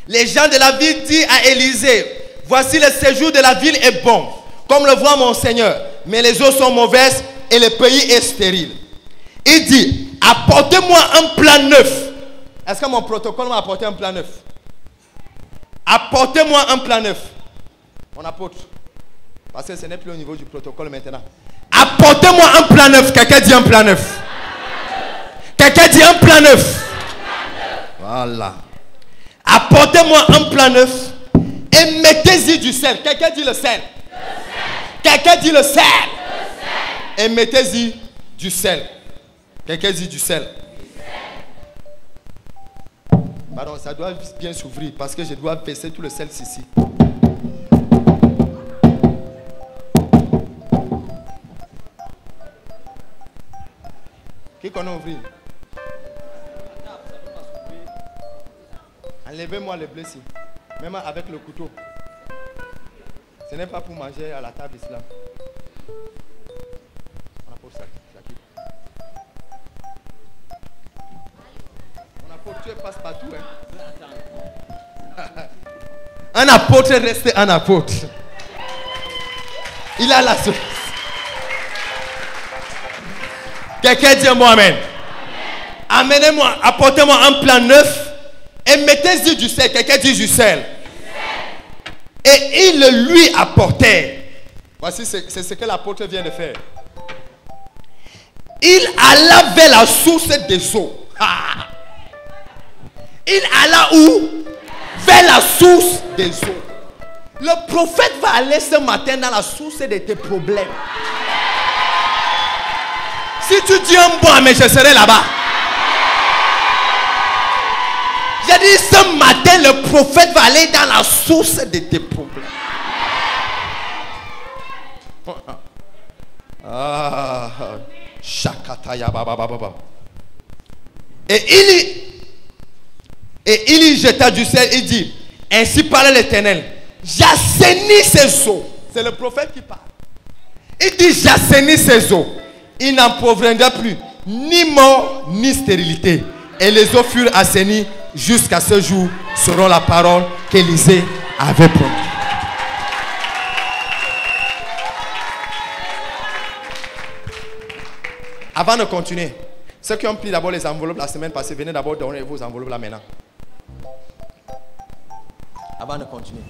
les gens de la ville disent à Élisée, voici le séjour de la ville est bon, comme le voit mon Seigneur. Mais les eaux sont mauvaises et le pays est stérile. Il dit, apportez-moi un plan neuf. Est-ce que mon protocole m'a apporté un plan neuf? Apportez-moi un plan neuf. Mon apôtre. Parce que ce n'est plus au niveau du protocole maintenant. Apportez-moi un plan neuf. Quelqu'un dit un plan neuf. Quelqu'un dit un plat neuf. Voilà. Apportez-moi un plat neuf et mettez-y du sel. Quelqu'un dit le sel. Quelqu'un dit le sel. Et mettez-y du sel. Quelqu'un dit du sel. Pardon, ça doit bien s'ouvrir parce que je dois verser tout le sel ici. Qui connaît ouvrir? Enlevez-moi le blé ici. Même avec le couteau. Ce n'est pas pour manger à la table ici là. On apporte ça. On apporte, tu passes partout. Hein? Un apôtre est resté un apôtre. Il a la source. Quelqu'un dit un mot amen. Amenez-moi, apportez-moi un plat neuf et mettez-y du sel. Quelqu'un dit du sel. Et il le lui apportait. Voici c'est ce que l'apôtre vient de faire. Il alla vers la source des eaux. Il alla où? Vers la source des eaux. Le prophète va aller ce matin dans la source de tes problèmes. Si tu dis un bon amen, je serai là-bas. J'ai dit ce matin, le prophète va aller dans la source de tes problèmes. Et il y jeta du sel, il dit, ainsi parle l'Éternel, j'assainis ces eaux. C'est le prophète qui parle. Il dit, j'assainis ces eaux. Il n'en proviendra plus ni mort ni stérilité. Et les eaux furent assainies jusqu'à ce jour, selon la parole qu'Élisée avait promise. Avant de continuer, ceux qui ont pris d'abord les enveloppes la semaine passée, venez d'abord donner vos enveloppes là maintenant. Avant de continuer.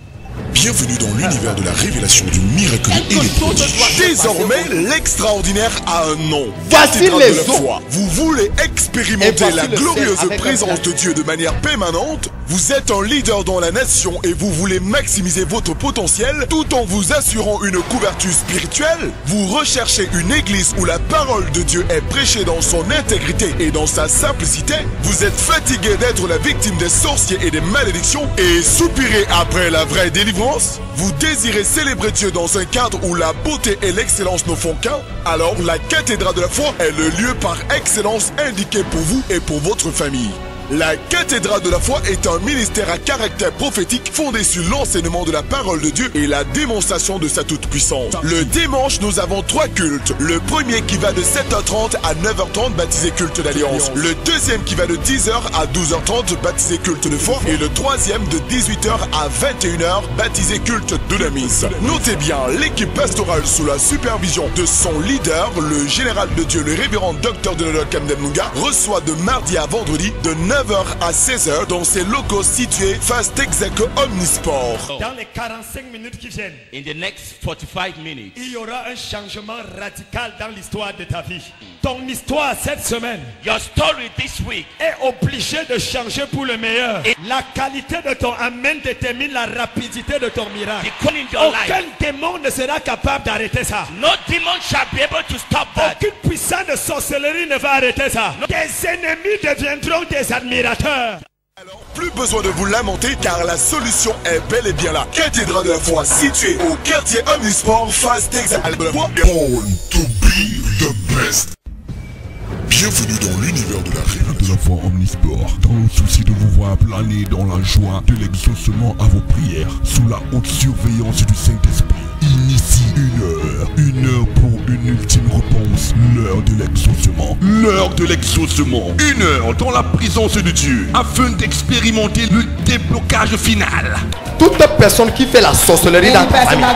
Bienvenue dans l'univers de la révélation du miracle et des prodiges. Désormais, l'extraordinaire a un nom. Voici les eaux. Vous voulez expérimenter la glorieuse présence de Dieu de manière permanente? Vous êtes un leader dans la nation et vous voulez maximiser votre potentiel tout en vous assurant une couverture spirituelle? Vous recherchez une église où la parole de Dieu est prêchée dans son intégrité et dans sa simplicité? Vous êtes fatigué d'être la victime des sorciers et des malédictions et soupirez après la vraie délivrance? Vous désirez célébrer Dieu dans un cadre où la beauté et l'excellence ne font qu'un? Alors la cathédrale de la foi est le lieu par excellence indiqué pour vous et pour votre famille. La cathédrale de la foi est un ministère à caractère prophétique fondé sur l'enseignement de la parole de Dieu et la démonstration de sa toute-puissance. Le dimanche, nous avons 3 cultes. Le premier qui va de 7h30 à 9h30, baptisé culte d'alliance. Le deuxième qui va de 10h à 12h30, baptisé culte de foi. Et le troisième de 18h à 21h, baptisé culte d'Unamis. Notez bien, l'équipe pastorale sous la supervision de son leader, le général de Dieu, le révérend Dr. Donald Kamdem-Munga, reçoit de mardi à vendredi de 9h à 16h dans ses locaux situés face Texaco Omnisport. Dans les 45 minutes qui viennent, In the next 45 minutes, il y aura un changement radical dans l'histoire de ta vie. Ton histoire cette semaine your story this week est obligée de changer pour le meilleur. La qualité de ton amen détermine la rapidité de ton miracle. according to your Aucun life. démon ne sera capable d'arrêter ça. No demon shall be able to stop that. Aucune puissance de sorcellerie ne va arrêter ça. Tes ennemis deviendront des admirateurs. Alors, plus besoin de vous lamenter car la solution est bel et bien là. Cathédrale de la foi située au quartier Omnisport face Texaco. Born to be the best. Bienvenue dans l'univers de la révélation de la foi Omnisport. Dans le souci de vous voir planer dans la joie de l'exaucement à vos prières, sous la haute surveillance du Saint-Esprit. Initie une heure pour une ultime réponse, l'heure de l'exaucement. L'heure de l'exaucement. 1 heure dans la présence de Dieu, afin d'expérimenter le déblocage final. Toute personne qui fait la sorcellerie dans ta famille,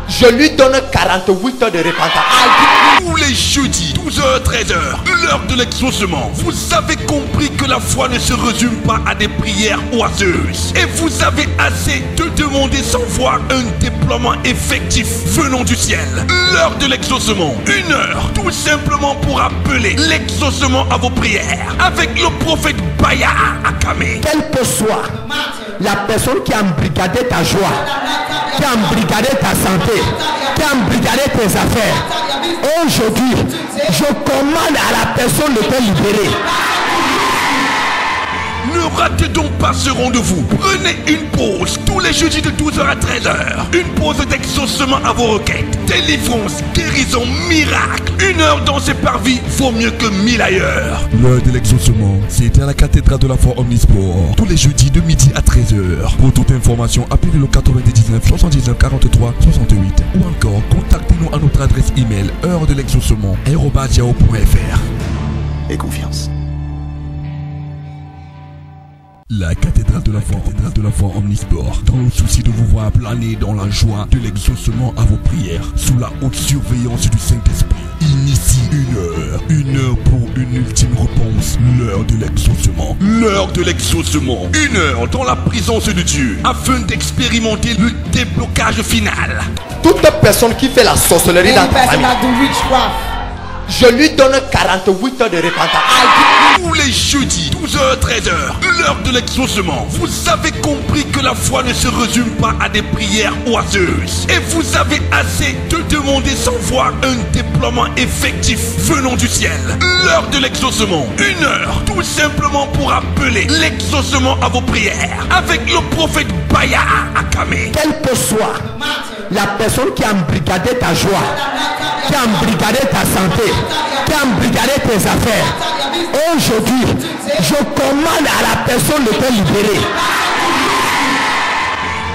je lui donne 48 heures de repentance. Tous les jeudis, 12h, 13h, l'heure de l'exaucement. Vous avez compris que la foi ne se résume pas à des prières oiseuses. Et vous avez assez de demander sans voir un déploiement effectif venant du ciel. L'heure de l'exaucement. 1 heure, tout simplement pour appeler l'exaucement à vos prières. Avec le prophète Baya Akame. Quelle que soit la personne qui a embrigadé ta joie, qui a embrigadé ta santé, qui a embrigadé tes affaires, aujourd'hui, je commande à la personne de te libérer. Ne ratez donc pas ce rendez-vous. Prenez une pause tous les jeudis de 12h à 13h. Une pause d'exaucement à vos requêtes. Délivrance, guérison, miracle. 1 heure dans ces parvis vaut mieux que 1000 ailleurs. L'heure de l'exaucement, c'est à la cathédrale de la foi Omnisport. Tous les jeudis de midi à 13h. Pour toute information, appelez le 99 79 43 68. Ou encore, contactez-nous à notre adresse email heure-de-l'exaucement@yahoo.fr. Et confiance. La cathédrale de la foi Omnisport, dans le souci de vous voir planer dans la joie de l'exaucement à vos prières, sous la haute surveillance du Saint-Esprit. Initie 1 heure pour une ultime réponse, l'heure de l'exaucement. L'heure de l'exaucement. 1 heure dans la présence de Dieu, afin d'expérimenter le déblocage final. Toute personne qui fait la sorcellerie dans ta famille, je lui donne 48 heures de repentance. Tous les jeudis, 12h, 13h, l'heure de l'exaucement. Vous avez compris que la foi ne se résume pas à des prières oiseuses. Et vous avez assez de demander sans voir un déploiement effectif venant du ciel. L'heure de l'exaucement. 1 heure, tout simplement pour appeler l'exaucement à vos prières. Avec le prophète Baya Akame. Quelle que soit la personne qui a embrigadé ta joie, qui a embrigadé ta santé, qui a embrigadé tes affaires, aujourd'hui, je commande à la personne de te libérer.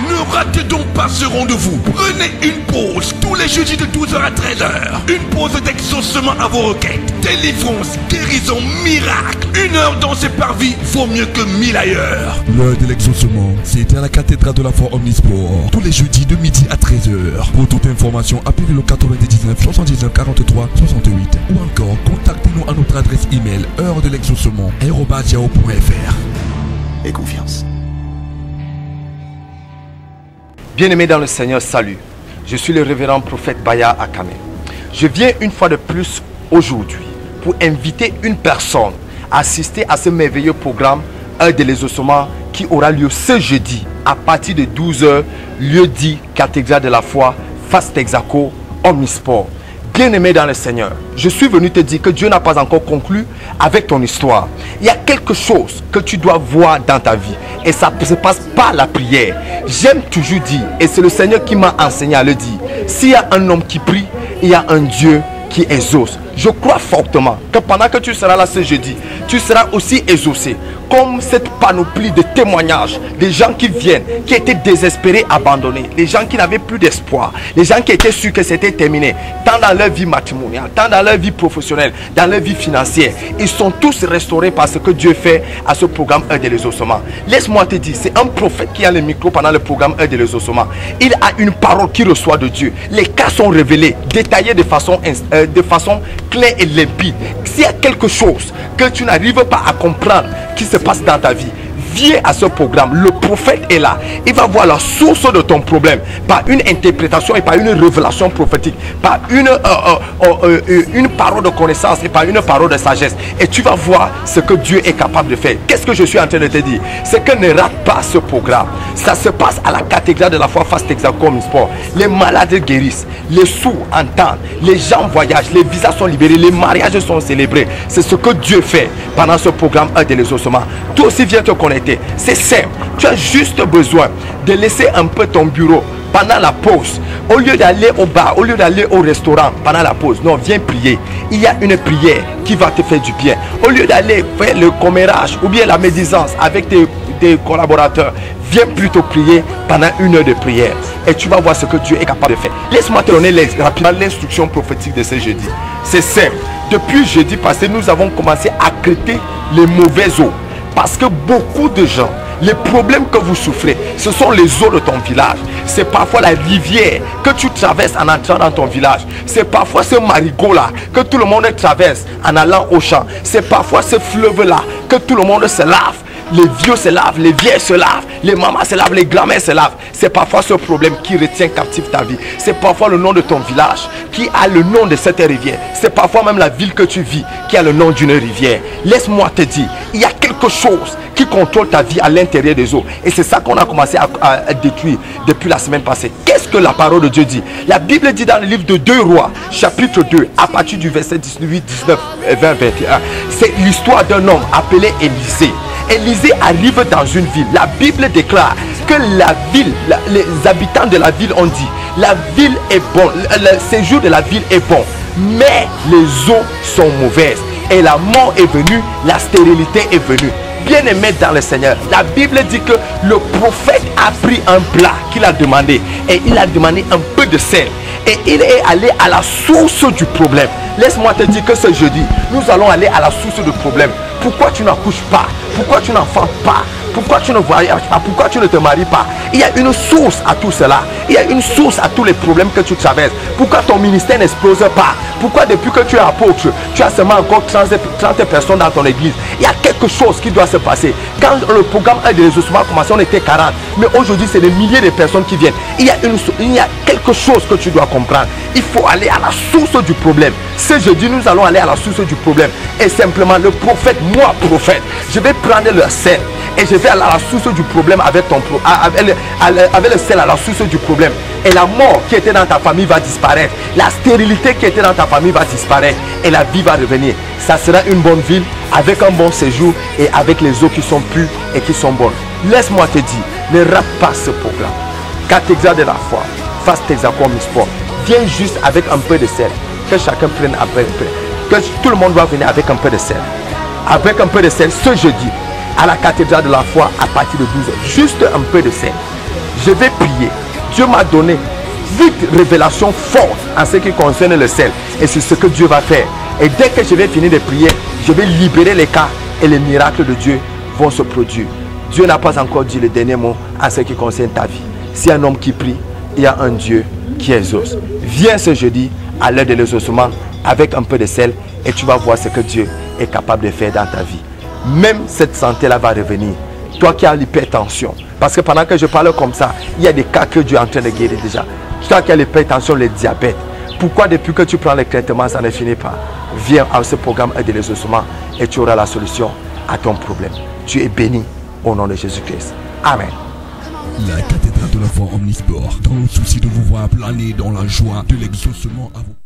Ne ratez donc pas ce rendez-vous. Prenez une pause tous les jeudis de 12h à 13h. Une pause d'exaucement à vos requêtes. Délivrance, guérison, miracle. 1 heure dans ces parvis vaut mieux que 1000 ailleurs. L'heure de l'exaucement, c'est à la cathédrale de la foi Omnisport. Tous les jeudis de midi à 13h. Pour toute information, appelez le 99 79 43 68. Ou encore, contactez-nous à notre adresse email heure-de-l'exaucement@yahoo.fr. Et confiance. Bien-aimés dans le Seigneur, salut. Je suis le révérend prophète Baya Akame. Je viens une fois de plus aujourd'hui pour inviter une personne à assister à ce merveilleux programme, Heure de l'exaucement, qui aura lieu ce jeudi à partir de 12h, lieu dit cathédrale de la foi, face Texaco, Omnisport. Bien-aimé dans le Seigneur, je suis venu te dire que Dieu n'a pas encore conclu avec ton histoire. Il y a quelque chose que tu dois voir dans ta vie et ça ne se passe pas la prière. J'aime toujours dire, et c'est le Seigneur qui m'a enseigné à le dire, s'il y a un homme qui prie, il y a un Dieu qui exauce. Je crois fortement que pendant que tu seras là ce jeudi, tu seras aussi exaucé. Comme cette panoplie de témoignages, des gens qui viennent, qui étaient désespérés, abandonnés, les gens qui n'avaient plus d'espoir, les gens qui étaient sûrs que c'était terminé, tant dans leur vie matrimoniale, tant dans leur vie professionnelle, dans leur vie financière. Ils sont tous restaurés par ce que Dieu fait à ce programme Heure de l'exaucement. Laisse-moi te dire, c'est un prophète qui a le micro pendant le programme Heure de l'exaucement. Il a une parole qui reçoit de Dieu. Les cas sont révélés, détaillés de façon claire et limpide. S'il y a quelque chose que tu n'arrives pas à comprendre qui se passe dans ta vie, viens à ce programme. Le prophète est là. Il va voir la source de ton problème par une interprétation et par une révélation prophétique, par une parole de connaissance et par une parole de sagesse. Et tu vas voir ce que Dieu est capable de faire. Qu'est-ce que je suis en train de te dire? C'est que ne rate pas ce programme. Ça se passe à la cathédrale de la foi face Texaco Omnisport. Les malades guérissent, les sourds entendent, les gens voyagent, les visas sont libérés, les mariages sont célébrés. C'est ce que Dieu fait pendant ce programme Heure de l'exaucement. Toi aussi viens te connecter. C'est simple. Tu as juste besoin de laisser un peu ton bureau pendant la pause. Au lieu d'aller au bar, au lieu d'aller au restaurant pendant la pause, non, viens prier. Il y a une prière qui va te faire du bien. Au lieu d'aller faire le commérage ou bien la médisance avec tes collaborateurs, viens plutôt prier pendant 1 heure de prière. Et tu vas voir ce que Dieu est capable de faire. Laisse-moi te donner rapidement l'instruction prophétique de ce jeudi. C'est simple. Depuis jeudi passé, nous avons commencé à traiter les mauvaises eaux. Parce que beaucoup de gens, Les problèmes que vous souffrez, ce sont les eaux de ton village. C'est parfois la rivière que tu traverses en entrant dans ton village. C'est parfois ce marigot-là que tout le monde traverse en allant au champ. C'est parfois ce fleuve-là que tout le monde se lave. Les vieux se lavent, les vieilles se lavent, les mamans se lavent, les grand-mères se lavent. C'est parfois ce problème qui retient captif ta vie. C'est parfois le nom de ton village qui a le nom de cette rivière. C'est parfois même la ville que tu vis qui a le nom d'une rivière. Laisse-moi te dire, il y a quelque chose qui contrôle ta vie à l'intérieur des eaux. Et c'est ça qu'on a commencé à détruire depuis la semaine passée. Qu'est-ce que la parole de Dieu dit? La Bible dit dans le livre de 2 Rois, chapitre 2, à partir du verset 18, 19, 20, 21. C'est l'histoire d'un homme appelé Élisée. Élisée arrive dans une ville. La Bible déclare que la ville, les habitants de la ville ont dit, la ville est bonne, le séjour de la ville est bon, mais les eaux sont mauvaises. Et la mort est venue, la stérilité est venue. Bien-aimé dans le Seigneur, la Bible dit que le prophète a pris un plat qu'il a demandé et il a demandé un peu de sel et il est allé à la source du problème. Laisse-moi te dire que ce jeudi, nous allons aller à la source du problème. Pourquoi tu n'accouches pas? Pourquoi tu n'enfantes pas? Pourquoi tu ne voyages pas? Pourquoi tu ne te maries pas? Il y a une source à tout cela. Il y a une source à tous les problèmes que tu traverses. Pourquoi ton ministère n'explose pas? Pourquoi depuis que tu es apôtre, tu as seulement encore 30 personnes dans ton église? Il y a quelque chose qui doit se passer. Quand le programme de l'exaucement a commencé, on était 40. Mais aujourd'hui, c'est des milliers de personnes qui viennent. Il y a quelque chose que tu dois comprendre. Il faut aller à la source du problème. Ce jeudi, nous allons aller à la source du problème. Et simplement, le prophète, moi prophète, je vais prendre le sel et je vais aller à la source du problème avec le sel à la source du problème. Et la mort qui était dans ta famille va disparaître. La stérilité qui était dans ta famille va disparaître. Et la vie va revenir. Ça sera une bonne ville avec un bon séjour et avec les eaux qui sont pures et qui sont bonnes. Laisse-moi te dire, ne rate pas ce programme. Cathédrale de la foi, face Texaco Omnisport. Viens juste avec un peu de sel. Que chacun prenne un peu. Que tout le monde doit venir avec un peu de sel. Avec un peu de sel ce jeudi à la cathédrale de la foi à partir de 12h. Juste un peu de sel. Je vais prier. Dieu m'a donné 8 révélations fortes en ce qui concerne le sel. Et c'est ce que Dieu va faire. Et dès que je vais finir de prier, je vais libérer les cas et les miracles de Dieu vont se produire. Dieu n'a pas encore dit le dernier mot en ce qui concerne ta vie. Si un homme qui prie, il y a un Dieu qui exauce. Viens ce jeudi à l'heure de l'exaucement avec un peu de sel et tu vas voir ce que Dieu est capable de faire dans ta vie. Même cette santé-là va revenir. Toi qui as l'hypertension, parce que pendant que je parle comme ça, il y a des cas que Dieu est en train de guérir déjà. Toi qui as l'hypertension, le diabète, pourquoi depuis que tu prends les traitements, ça ne finit pas? Viens à ce programme de l'exaucement et tu auras la solution à ton problème. Tu es béni au nom de Jésus-Christ. Amen. La cathédrale de la foi Omnisport, dans le souci de vous voir planer dans la joie de l'exaucement à vous.